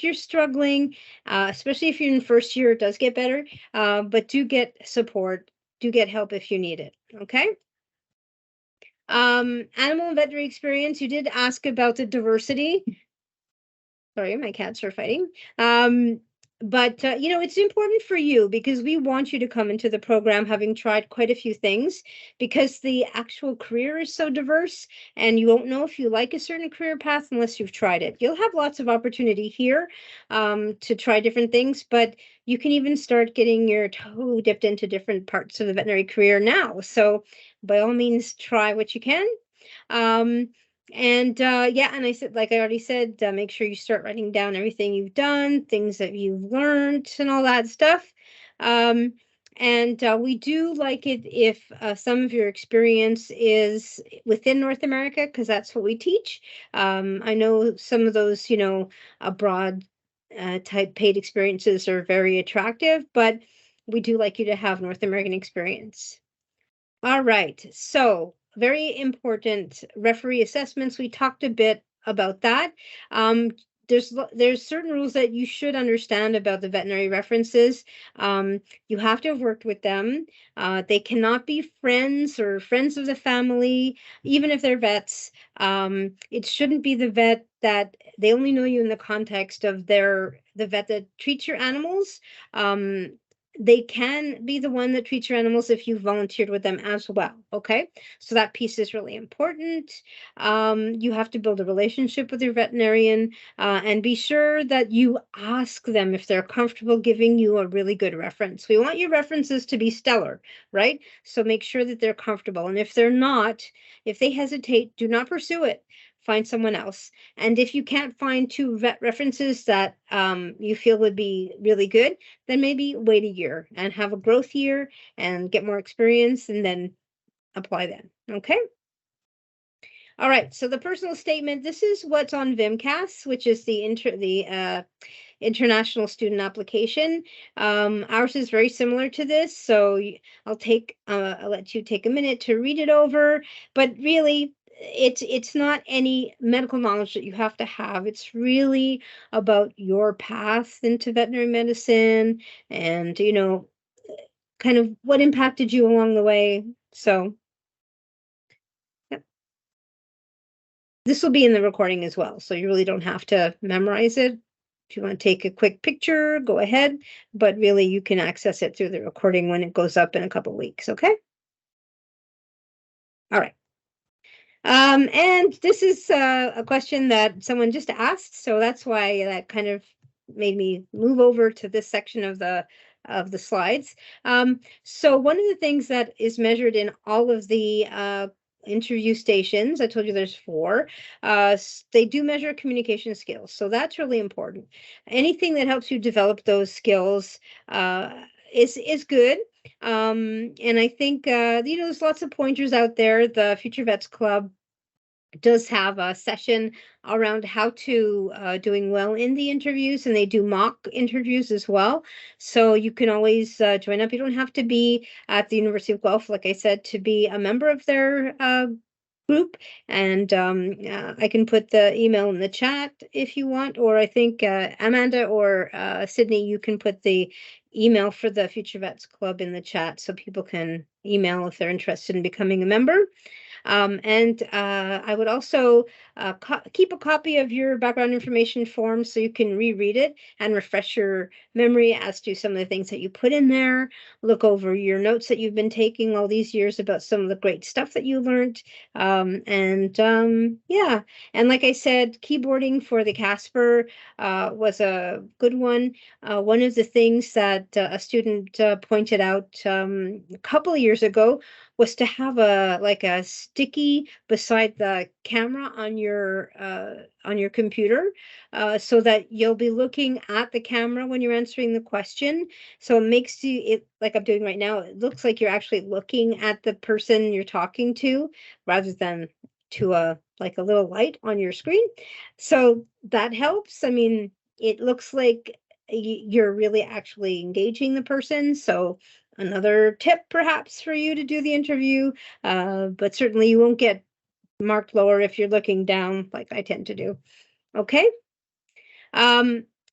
Speaker 1: you're struggling, especially if you're in first year, it does get better. But do get support, do get help if you need it. Okay. Animal and veterinary experience. You did ask about the diversity. Sorry, my cats are fighting. But it's important for you because we want you to come into the program having tried quite a few things, because the actual career is so diverse, and you won't know if you like a certain career path unless you've tried it. You'll have lots of opportunity here to try different things, but you can even start getting your toe dipped into different parts of the veterinary career now. So by all means, try what you can. And I said, like I already said, make sure you start writing down everything you've done, things that you've learned, and all that stuff. We do like it if some of your experience is within North America, because that's what we teach. I know some of those, abroad type paid experiences are very attractive, but we do like you to have North American experience. All right, so very important referee assessments. We talked a bit about that. There's certain rules that you should understand about the veterinary references. You have to have worked with them. They cannot be friends or friends of the family, even if they're vets. It shouldn't be the vet that they only know you in the context of the vet that treats your animals. They can be the one that treats your animals if you volunteered with them as well. Okay, so that piece is really important. You have to build a relationship with your veterinarian, and be sure that you ask them if they're comfortable giving you a really good reference. We want your references to be stellar, right? So make sure that they're comfortable. And if they're not, if they hesitate, do not pursue it. Find someone else. And if you can't find two vet references that you feel would be really good, then maybe wait a year and have a growth year and get more experience, and then apply then. Okay. All right. So the personal statement, this is what's on VMCAS, which is the international student application. Ours is very similar to this. So I'll let you take a minute to read it over, but really it's not any medical knowledge that you have to have. It's really about your path into veterinary medicine and, kind of what impacted you along the way. So yeah. This will be in the recording as well, so you really don't have to memorize it. If you want to take a quick picture, go ahead, but really you can access it through the recording when it goes up in a couple of weeks, okay? All right. And this is a question that someone just asked, so that's why that kind of made me move over to this section of the slides. So one of the things that is measured in all of the interview stations, I told you there's 4, they do measure communication skills. So that's really important. Anything that helps you develop those skills is good. And I think, there's lots of pointers out there. The Future Vets Club does have a session around how to doing well in the interviews, and they do mock interviews as well. So you can always join up. You don't have to be at the University of Guelph, like I said, to be a member of their group. And I can put the email in the chat if you want, or I think Amanda or Sydney, you can put the email for the Future Vets Club in the chat so people can email if they're interested in becoming a member. And I would also keep a copy of your background information form so you can reread it and refresh your memory as to some of the things that you put in there. Look over your notes that you've been taking all these years about some of the great stuff that you learned. Yeah, and like I said, keyboarding for the Casper was a good one. One of the things that a student pointed out a couple of years ago was to have a sticky beside the camera on your computer, so that you'll be looking at the camera when you're answering the question. So it makes it like I'm doing right now. It looks like you're actually looking at the person you're talking to rather than to a little light on your screen. So that helps. I mean, it looks like you're really actually engaging the person. So another tip perhaps for you to do the interview, but certainly you won't get marked lower if you're looking down like I tend to do. Okay.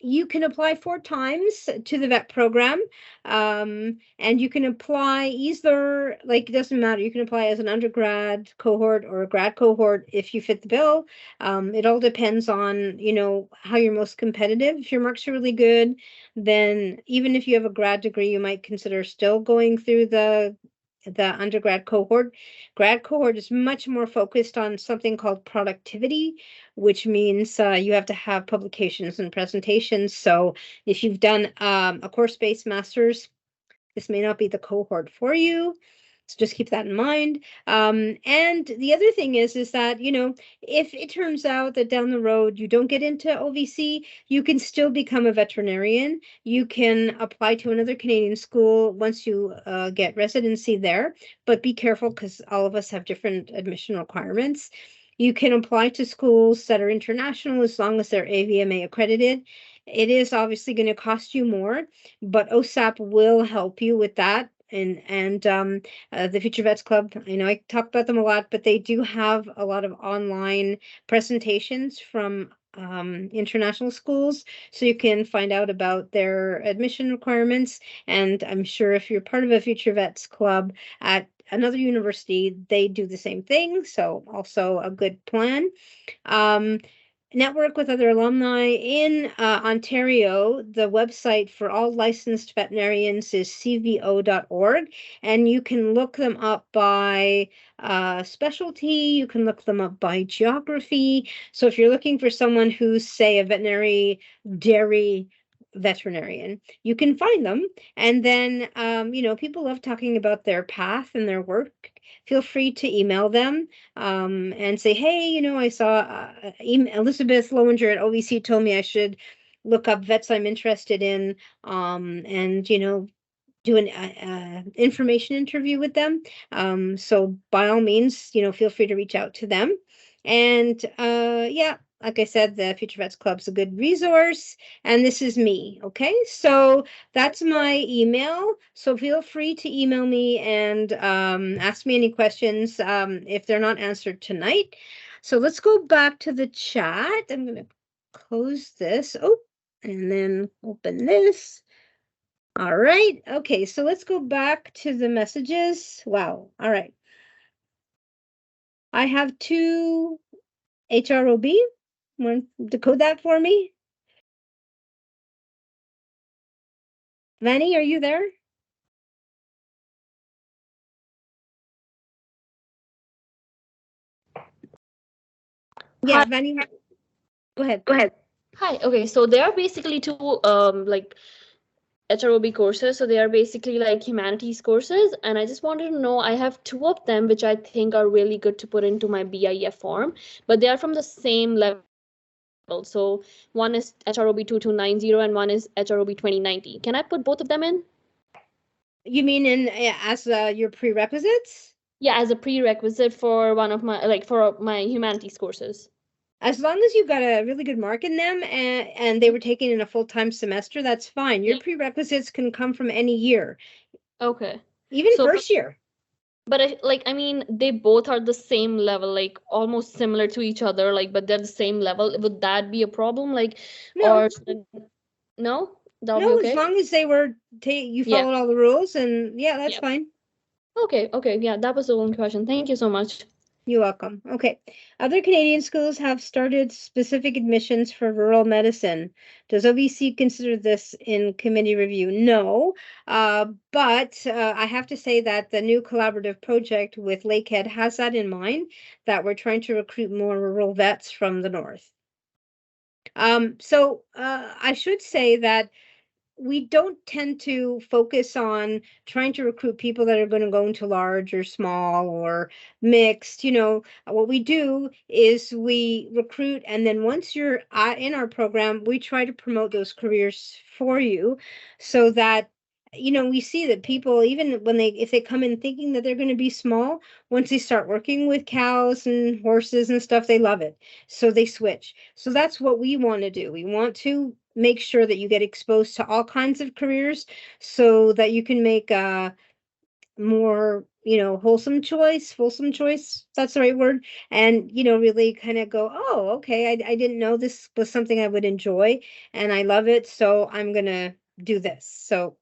Speaker 1: You can apply 4 times to the vet program, and you can apply either, like, it doesn't matter. You can apply as an undergrad cohort or a grad cohort if you fit the bill. It all depends on, how you're most competitive. If your marks are really good, then even if you have a grad degree, you might consider still going through the undergrad cohort. Grad cohort is much more focused on something called productivity, which means you have to have publications and presentations. So if you've done a course-based master's, this may not be the cohort for you. So just keep that in mind. And the other thing is that, if it turns out that down the road you don't get into OVC, you can still become a veterinarian. You can apply to another Canadian school once you get residency there, but be careful because all of us have different admission requirements. You can apply to schools that are international as long as they're AVMA accredited. It is obviously going to cost you more, but OSAP will help you with that. And the Future Vets Club, I know I talk about them a lot, but they do have a lot of online presentations from international schools, so you can find out about their admission requirements. And I'm sure if you're part of a Future Vets Club at another university, they do the same thing. So also a good plan. Network with other alumni in Ontario. The website for all licensed veterinarians is cvo.org, and you can look them up by specialty. You can look them up by geography. So if you're looking for someone who's, say, a veterinary dairy veterinarian, you can find them. And then, people love talking about their path and their work. Feel free to email them and say, hey, I saw Elizabeth Lowenger at OVC told me I should look up vets I'm interested in, and, do an information interview with them. So by all means, feel free to reach out to them. And yeah, like I said, the Future Vets Club's a good resource, and this is me. Okay, so that's my email. So feel free to email me and ask me any questions if they're not answered tonight. So let's go back to the chat. I'm going to close this. Oh, and then open this. All right. Okay, so let's go back to the messages. Wow. All right. I have 2 HROB. Want to decode that for me? Vanny, are you there? Yeah,
Speaker 4: Hi.
Speaker 1: Vanny, go ahead.
Speaker 4: Hi. Okay, so there are basically 2 like HROB courses. So they are basically like humanities courses, and I just wanted to know, I have 2 of them which I think are really good to put into my BIF form, but they are from the same level. So one is HROB 2290 and one is HROB 2090. Can I put both of them in?
Speaker 1: You mean as your prerequisites?
Speaker 4: Yeah, as a prerequisite for one of my for my humanities courses.
Speaker 1: As long as you got a really good mark in them and they were taken in a full-time semester, that's fine. Your prerequisites can come from any year.
Speaker 4: Okay.
Speaker 1: Even first year.
Speaker 4: But I mean, they both are the same level, like almost similar to each other, but they're the same level. Would that be a problem?
Speaker 1: No.
Speaker 4: No? That'll
Speaker 1: No,
Speaker 4: be okay?
Speaker 1: as long as they were, you followed all the rules, and yeah, that's fine.
Speaker 4: Okay, yeah, that was the one question. Thank you so much.
Speaker 1: You're welcome. Okay. Other Canadian schools have started specific admissions for rural medicine. Does OBC consider this in committee review? No, but I have to say that the new collaborative project with Lakehead has that in mind, that we're trying to recruit more rural vets from the north. So I should say that we don't tend to focus on trying to recruit people that are going to go into large or small or mixed. What we do is we recruit, and then once you're in our program, we try to promote those careers for you so that we see that people, even when if they come in thinking that they're going to be small, once they start working with cows and horses and stuff, they love it, so they switch. So that's what we want to do. We want to make sure that you get exposed to all kinds of careers so that you can make a more fulsome choice, that's the right word, and really kind of go, oh, okay, I didn't know this was something I would enjoy, and I love it, so I'm gonna do this. So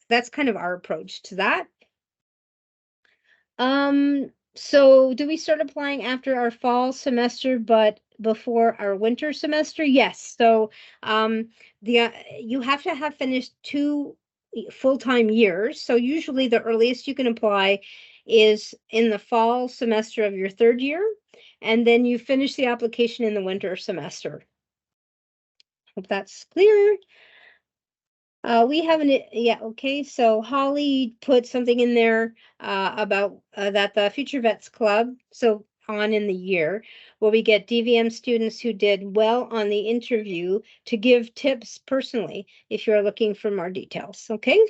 Speaker 1: that's kind of our approach to that. So do we start applying after our fall semester but before our winter semester? Yes. So you have to have finished 2 full-time years. So usually the earliest you can apply is in the fall semester of your 3rd year, and then you finish the application in the winter semester. Hope that's clear. We have okay. So Holly put something in there about that the Future Vets Club, so on in the year, where we get DVM students who did well on the interview to give tips personally if you're looking for more details. Okay.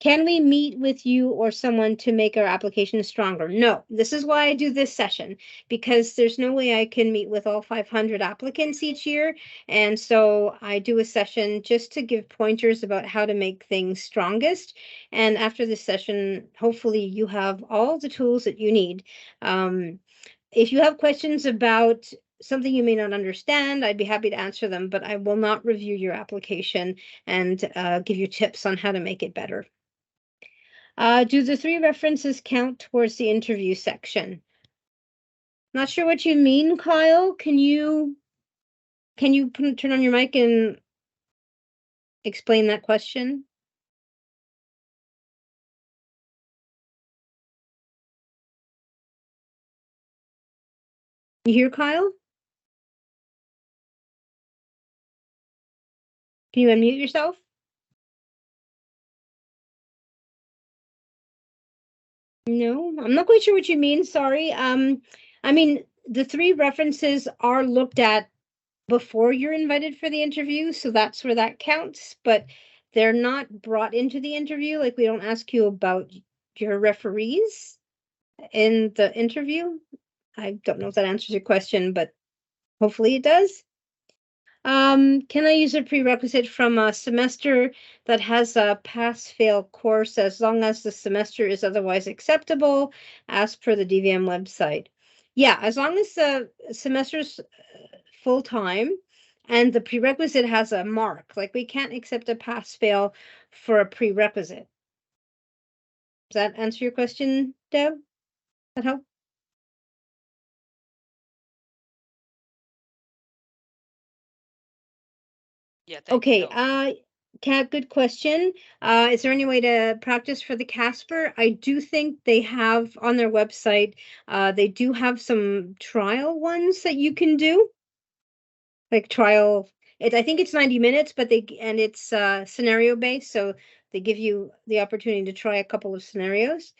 Speaker 1: Can we meet with you or someone to make our application stronger? No, this is why I do this session, because there's no way I can meet with all 500 applicants each year. And so I do a session just to give pointers about how to make things strongest. And after this session, hopefully you have all the tools that you need. If you have questions about something you may not understand, I'd be happy to answer them, but I will not review your application and give you tips on how to make it better. Do the 3 references count towards the interview section? Not sure what you mean, Kyle. Can you turn on your mic and explain that question? You hear Kyle? Can you unmute yourself? No, I'm not quite sure what you mean. Sorry. I mean, the 3 references are looked at before you're invited for the interview, so that's where that counts, but they're not brought into the interview. Like, we don't ask you about your referees in the interview. I don't know if that answers your question, but hopefully it does. Can I use a prerequisite from a semester that has a pass-fail course as long as the semester is otherwise acceptable as per the DVM website? Yeah, as long as the semester's full-time and the prerequisite has a mark. Like, we can't accept a pass-fail for a prerequisite. Does that answer your question, Deb? That help?
Speaker 5: Yeah, thank
Speaker 1: Okay,
Speaker 5: you.
Speaker 1: Kat, good question. Is there any way to practice for the Casper? I do think they have on their website, they do have some trial ones that you can do. Like trial, I think it's 90 minutes, but it's scenario based, so they give you the opportunity to try a couple of scenarios.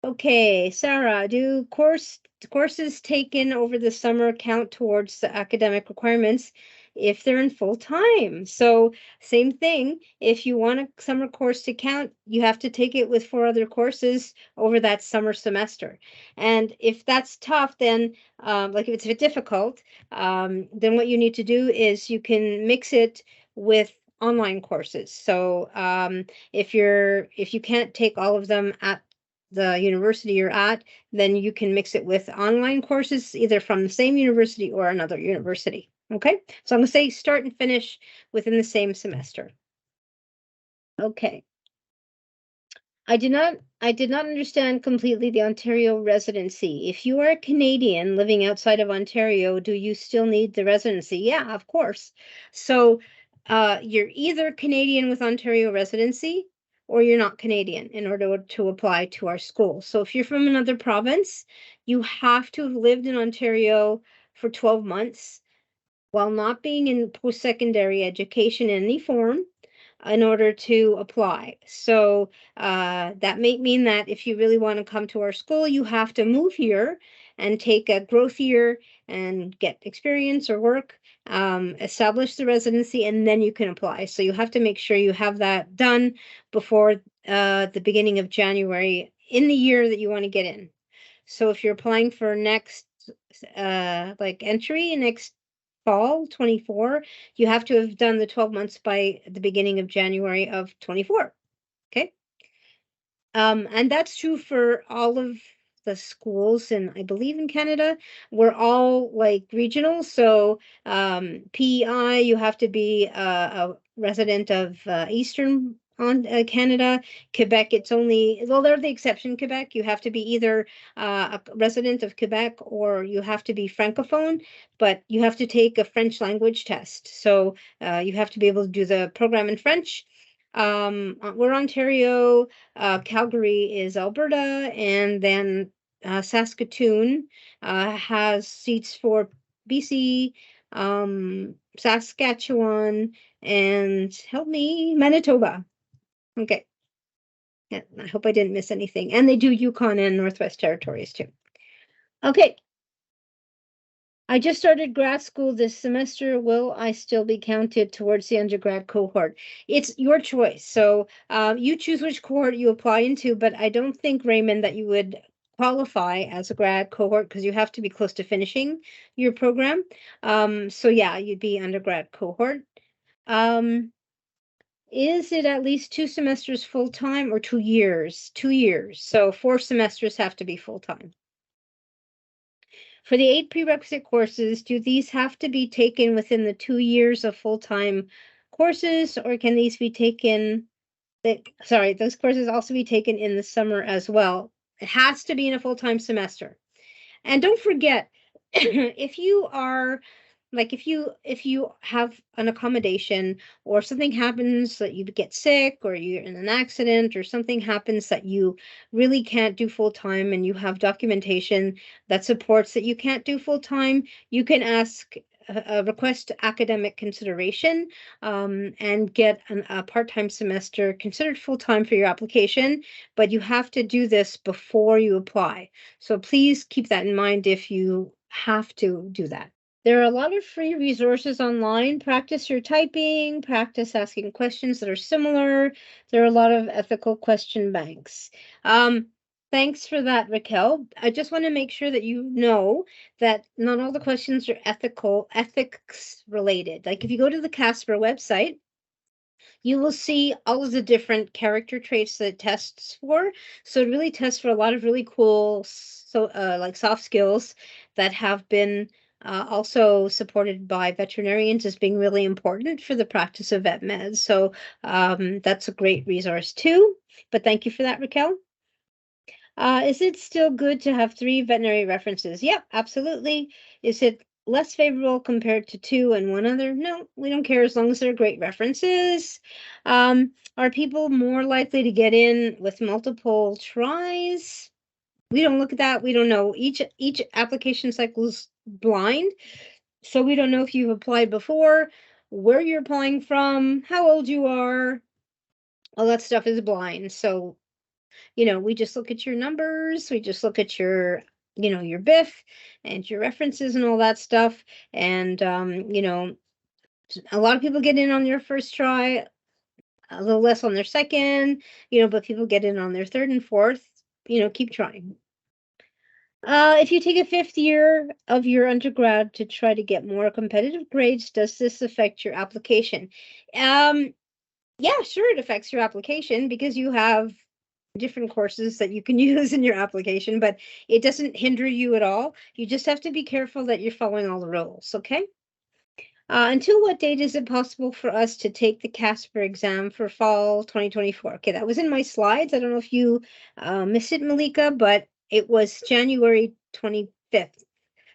Speaker 1: Okay, Sarah, do courses taken over the summer count towards the academic requirements if they're in full time? So same thing, if you want a summer course to count, you have to take it with 4 other courses over that summer semester. And if that's tough, then like if it's difficult, then what you need to do is you can mix it with online courses. So if you can't take all of them at the university you're at, then you can mix it with online courses, either from the same university or another university. Okay, so I'm gonna say start and finish within the same semester. Okay. I did not understand completely the Ontario residency. If you are a Canadian living outside of Ontario, do you still need the residency? Yeah, of course. So you're either Canadian with Ontario residency or you're not Canadian in order to apply to our school. So if you're from another province, you have to have lived in Ontario for 12 months while not being in post-secondary education in any form in order to apply. So that may mean that if you really want to come to our school, you have to move here and take a growth year and get experience or work, establish the residency, and then you can apply. So you have to make sure you have that done before the beginning of January in the year that you want to get in. So if you're applying for next like entry next fall 24, you have to have done the 12 months by the beginning of January of 24. Okay. And that's true for all of the schools, and I believe in Canada, we're all like regional. So PEI, you have to be a resident of Eastern on Canada. Quebec, it's only, well, they're the exception. Quebec, you have to be either a resident of Quebec or you have to be francophone, but you have to take a French language test. So you have to be able to do the program in French. We're Ontario, Calgary is Alberta, and then Saskatoon has seats for BC, Saskatchewan, and help me, Manitoba. Okay. Yeah, I hope I didn't miss anything. And they do Yukon and Northwest Territories too. Okay. I just started grad school this semester. Will I still be counted towards the undergrad cohort? It's your choice. So you choose which cohort you apply into, but I don't think, Raymond, that you would qualify as a grad cohort because you have to be close to finishing your program. So yeah, you'd be undergrad cohort. Is it at least 2 semesters full-time or 2 years? 2 years. So 4 semesters have to be full-time. For the 8 prerequisite courses, do these have to be taken within the 2 years of full-time courses, or can these be taken, those courses also be taken in the summer as well? It has to be in a full-time semester. And don't forget, if you are like if you have an accommodation or something happens that you get sick or you're in an accident or something happens that you really can't do full time and you have documentation that supports that you can't do full time, you can ask a request academic consideration and get a part-time semester considered full-time for your application, but you have to do this before you apply. So please keep that in mind if you have to do that. There are a lot of free resources online. Practice your typing, practice asking questions that are similar. There are a lot of ethical question banks. Thanks for that, Raquel. I just want to make sure that you know that not all the questions are ethics related. Like if you go to the Casper website, you will see all of the different character traits that it tests for. So it really tests for a lot of really cool, like soft skills that have been also supported by veterinarians as being really important for the practice of vet med. So that's a great resource too. But thank you for that, Raquel. Is it still good to have 3 veterinary references? Yep, absolutely. Is it less favorable compared to 2 and 1 other? No, we don't care as long as they're great references. Are people more likely to get in with multiple tries? We don't look at that. We don't know. Each application cycle is blind. So we don't know if you've applied before, where you're applying from, how old you are. All that stuff is blind. So, we just look at your numbers. We just look at your, your BIF and your references and all that stuff. And, a lot of people get in on their first try, a little less on their second, but people get in on their third and fourth, keep trying. If you take a 5th year of your undergrad to try to get more competitive grades, does this affect your application? Yeah, sure, it affects your application because you have different courses that you can use in your application, but it doesn't hinder you at all. You just have to be careful that you're following all the rules, okay? Until what date is it possible for us to take the Casper exam for fall 2024? Okay, that was in my slides. I don't know if you missed it, Malika, but it was January 25th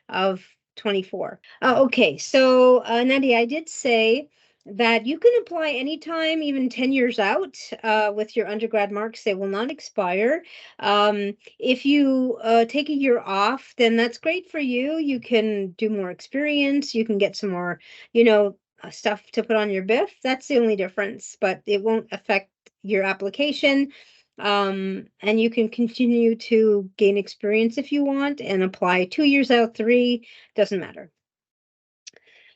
Speaker 1: of 24. Okay, so Nadia, I did say that you can apply anytime, even 10 years out, with your undergrad marks. They will not expire. If you take a year off, then that's great for you. You can do more experience. You can get some more, stuff to put on your BIF. That's the only difference, but it won't affect your application. And you can continue to gain experience if you want and apply 2 years out, 3, doesn't matter.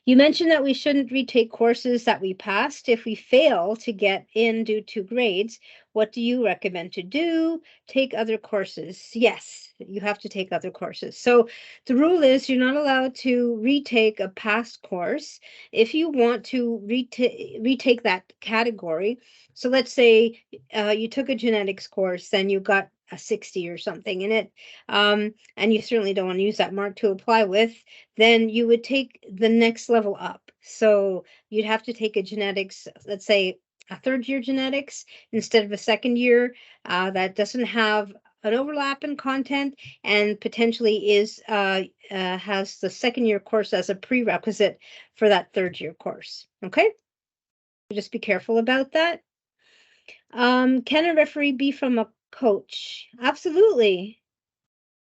Speaker 1: You mentioned that we shouldn't retake courses that we passed if we fail to get in due to grades. What do you recommend to do? Take other courses. Yes, you have to take other courses. So the rule is you're not allowed to retake a past course. If you want to retake that category, so let's say you took a genetics course and you got a 60 or something in it, and you certainly don't want to use that mark to apply with, then you would take the next level up. So you'd have to take a genetics, let's say a 3rd year genetics instead of a 2nd year that doesn't have an overlap in content and potentially is has the 2nd year course as a prerequisite for that 3rd year course. Okay, just be careful about that. Can a referee be from a coach? Absolutely.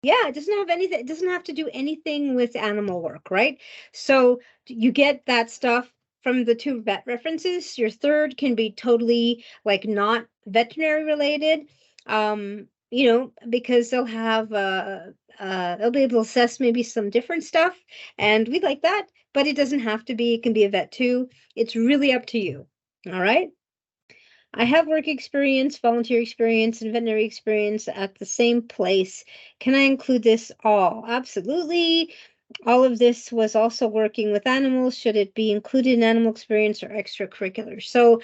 Speaker 1: Yeah, it doesn't have anything, it doesn't have to do anything with animal work, right? So you get that stuff from the 2 vet references. Your 3rd can be totally like not veterinary related, because they'll have they'll be able to assess maybe some different stuff, and we like that, but it doesn't have to be. It can be a vet too. It's really up to you. All right. I have work experience, volunteer experience, and veterinary experience at the same place. Can I include this all? Absolutely. All of this was also working with animals. Should it be included in animal experience or extracurricular? So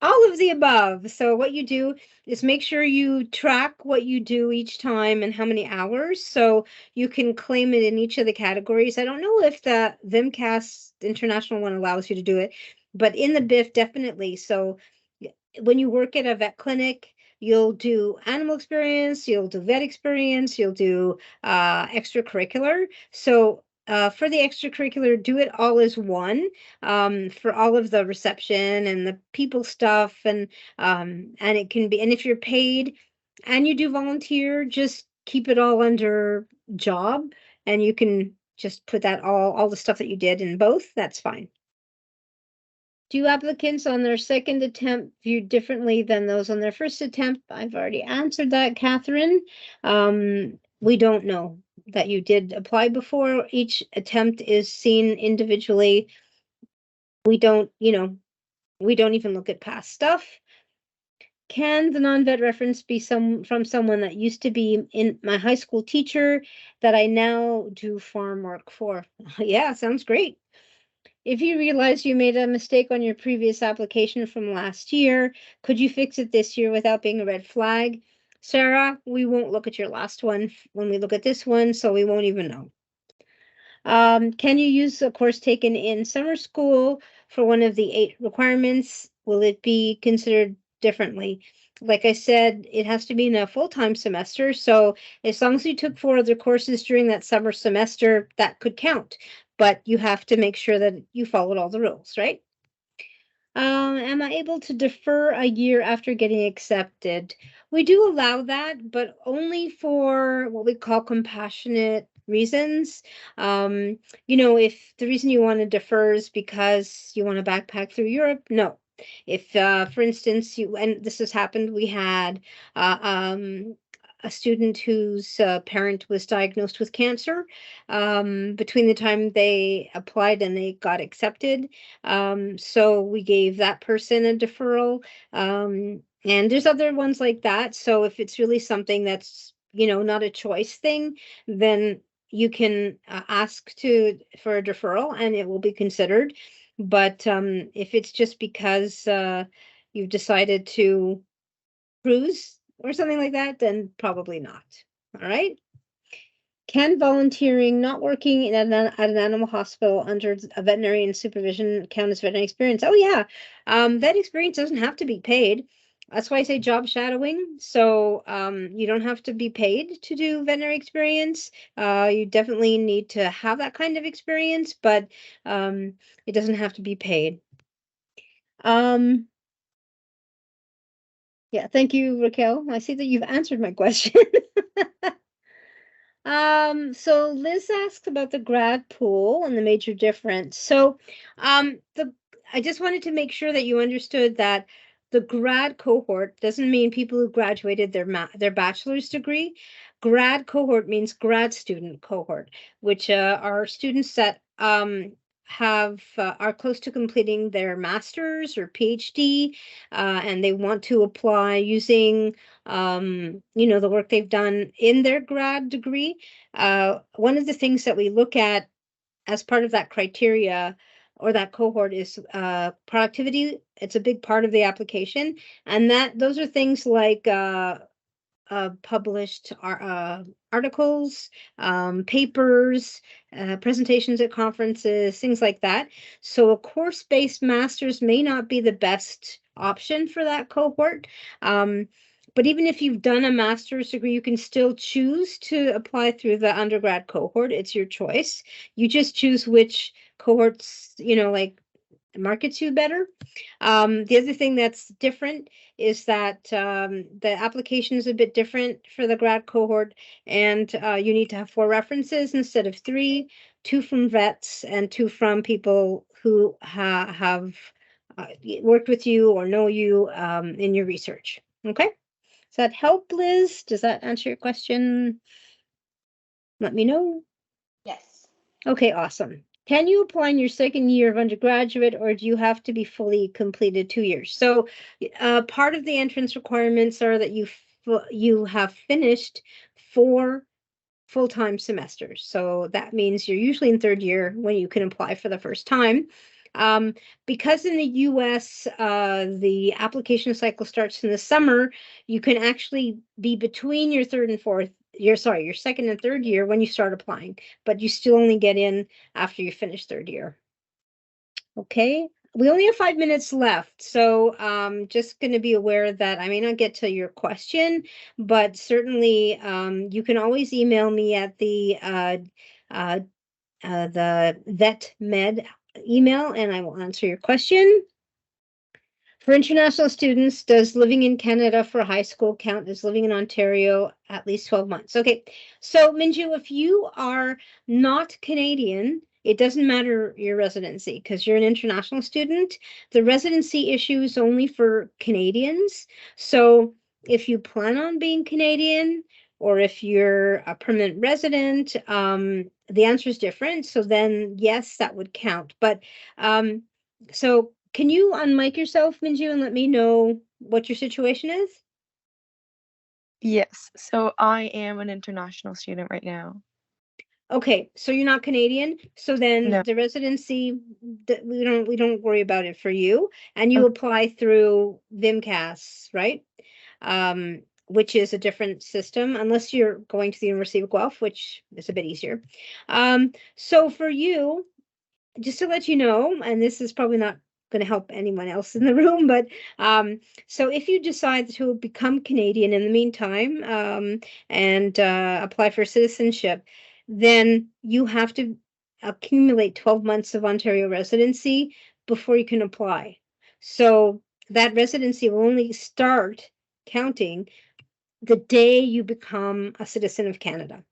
Speaker 1: all of the above. So what you do is make sure you track what you do each time and how many hours, so you can claim it in each of the categories. I don't know if the VMCAS international one allows you to do it, but in the BIF, definitely. So when you work at a vet clinic, you'll do animal experience, you'll do vet experience, you'll do extracurricular. So for the extracurricular, do it all as one, for all of the reception and the people stuff, and it can be, and if you're paid and you do volunteer, just keep it all under job, and you can just put that all the stuff that you did in both. That's fine. Do applicants on their 2nd attempt view differently than those on their 1st attempt? I've already answered that, Catherine. We don't know that you did apply before. Each attempt is seen individually. We don't even look at past stuff. Can the non-vet reference be from someone that used to be in my high school teacher that I now do farm work for? Yeah, sounds great. If you realize you made a mistake on your previous application from last year, could you fix it this year without being a red flag? Sarah, we won't look at your last one when we look at this one, so we won't even know. Can you use a course taken in summer school for one of the 8 requirements? Will it be considered differently? Like I said, it has to be in a full-time semester, so as long as you took 4 other courses during that summer semester, that could count. But you have to make sure that you followed all the rules, right? Am I able to defer a year after getting accepted? We do allow that, but only for what we call compassionate reasons. If the reason you want to defer is because you want to backpack through Europe, no. If, for instance, and this has happened, we had a student whose parent was diagnosed with cancer between the time they applied and they got accepted. So we gave that person a deferral. And there's other ones like that. So if it's really something that's, not a choice thing, then you can ask for a deferral and it will be considered. But if it's just because you've decided to cruise or something like that, then probably not. All right. Can volunteering, not working at an animal hospital under a veterinarian supervision count as veterinary experience? Oh yeah, that experience doesn't have to be paid. That's why I say job shadowing. So you don't have to be paid to do veterinary experience. You definitely need to have that kind of experience, but it doesn't have to be paid. Yeah, thank you, Raquel. I see that you've answered my question. So Liz asked about the grad pool and the major difference. So, I just wanted to make sure that you understood that the grad cohort doesn't mean people who graduated their bachelor's degree. Grad cohort means grad student cohort, which are students that are close to completing their master's or PhD, and they want to apply using the work they've done in their grad degree. One of the things that we look at as part of that criteria or that cohort is productivity. It's a big part of the application, and those are things like published articles, papers, presentations at conferences, things like that. So a course-based master's may not be the best option for that cohort. But even if you've done a master's degree, you can still choose to apply through the undergrad cohort. It's your choice. You just choose which cohorts, markets you better. The other thing that's different is that the application is a bit different for the grad cohort, and you need to have 4 references instead of 3, 2 from vets and 2 from people who have worked with you or know you in your research. Okay, does that help, Liz? Does that answer your question? Let me know.
Speaker 2: Yes.
Speaker 1: Okay, awesome. Can you apply in your second year of undergraduate, or do you have to be fully completed 2 years? So part of the entrance requirements are that you have finished 4 full-time semesters. So that means you're usually in 3rd year when you can apply for the first time. Because in the US, the application cycle starts in the summer, you can actually be between your 3rd and 4th, your 2nd and 3rd year when you start applying, but you still only get in after you finish 3rd year. Okay, we only have 5 minutes left, so just going to be aware that I may not get to your question, but certainly you can always email me at the vet med email, and I will answer your question. For international students, does living in Canada for high school count as living in Ontario at least 12 months? Okay, so Minju, if you are not Canadian, it doesn't matter your residency because you're an international student. The residency issue is only for Canadians. So if you plan on being Canadian, or if you're a permanent resident, the answer is different. So then, yes, that would count. But so can you unmic yourself, Minju, and let me know what your situation is?
Speaker 5: Yes, so I am an international student right now.
Speaker 1: Okay, so you're not Canadian, so then
Speaker 5: No.
Speaker 1: the residency, we don't worry about it for you, and you apply through VMCAS, right? Which is a different system, unless you're going to the University of Guelph, which is a bit easier. So for you, just to let you know, and this is probably not going to help anyone else in the room, but so if you decide to become Canadian in the meantime and apply for citizenship, then you have to accumulate 12 months of Ontario residency before you can apply. So that residency will only start counting the day you become a citizen of Canada.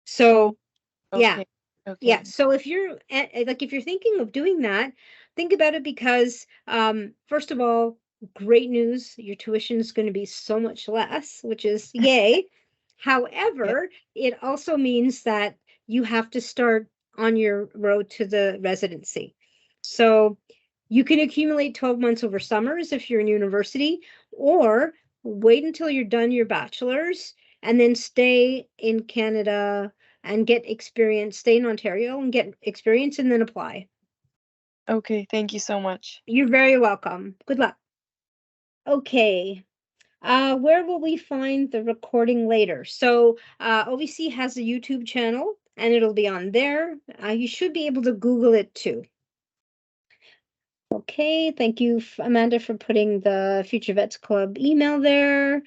Speaker 1: So, yeah.
Speaker 5: Okay.
Speaker 1: Yeah, so if you're if you're thinking of doing that, think about it because first of all, great news, your tuition is going to be so much less, which is yay. However, it also means that you have to start on your road to the residency. So you can accumulate 12 months over summers if you're in university, or wait until you're done your bachelor's and then stay in Canada and get experience, stay in Ontario and get experience and then apply.
Speaker 5: Okay, thank you so much.
Speaker 1: You're very welcome. Good luck. Okay. Where will we find the recording later? So OVC has a YouTube channel and it'll be on there. You should be able to Google it too. Okay, thank you, Amanda, for putting the Future Vets Club email there.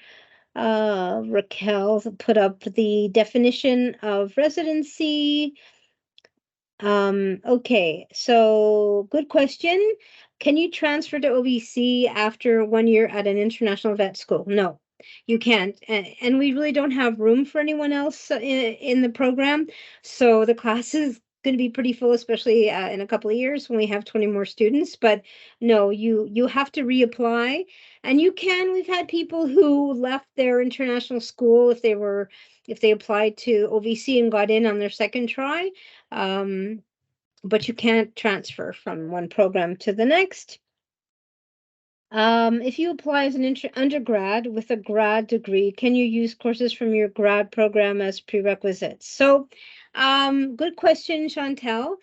Speaker 1: Raquel put up the definition of residency. Okay, so good question. Can you transfer to OVC after 1 year at an international vet school? No, you can't. And we really don't have room for anyone else in the program. So the class is going to be pretty full, especially in a couple of years when we have 20 more students. But no, you have to reapply. And you can. We've had people who left their international school if they applied to OVC and got in on their second try. But you can't transfer from one program to the next. If you apply as an undergrad with a grad degree, can you use courses from your grad program as prerequisites? So, good question, Chantel.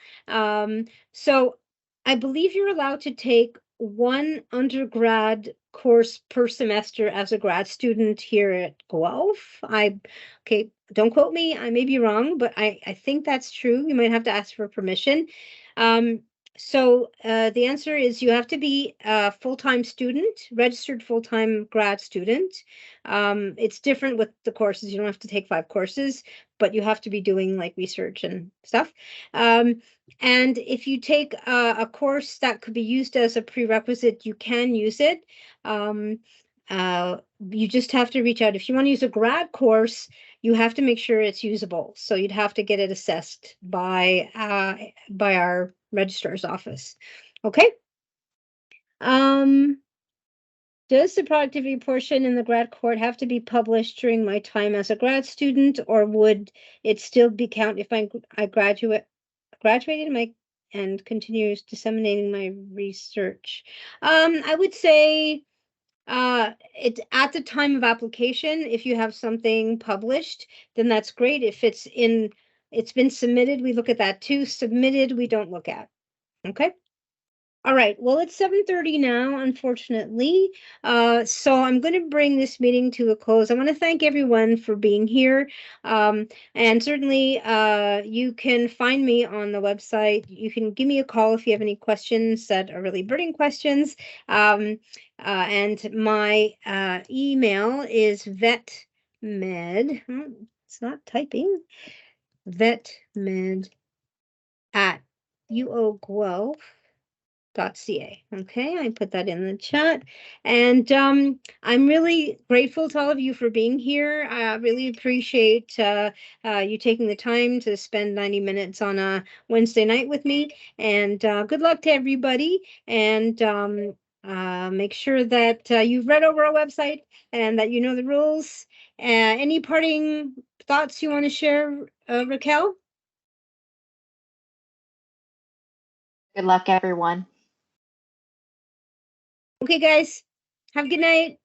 Speaker 1: So I believe you're allowed to take one undergrad course per semester as a grad student here at Guelph. Okay, don't quote me, I may be wrong, but I think that's true. You might have to ask for permission. So the answer is you have to be a full-time student, registered full-time grad student. It's different with the courses. You don't have to take 5 courses, but you have to be doing like research and stuff. And if you take a course that could be used as a prerequisite, you can use it. You just have to reach out. If you want to use a grad course, you have to make sure it's usable. So you'd have to get it assessed by our registrar's office. Okay. Does the productivity portion in the grad court have to be published during my time as a grad student, or would it still be count if I graduated and continues disseminating my research? I would say it's at the time of application. If you have something published, then that's great. If it's been submitted, we look at that too. Submitted, we don't look at. Okay. All right. Well, it's 7:30 now, unfortunately. So I'm going to bring this meeting to a close. I want to thank everyone for being here. And certainly you can find me on the website. You can give me a call if you have any questions that are really burning questions. And my email is vetmed. It's not typing. vetmed@uoguelph.ca. Okay, I put that in the chat. And I'm really grateful to all of you for being here. I really appreciate you taking the time to spend 90 minutes on a Wednesday night with me. And good luck to everybody. And make sure that you've read over our website and that you know the rules. Any parting thoughts you want to share, Raquel?
Speaker 2: Good luck, everyone.
Speaker 1: Okay, guys, have a good night.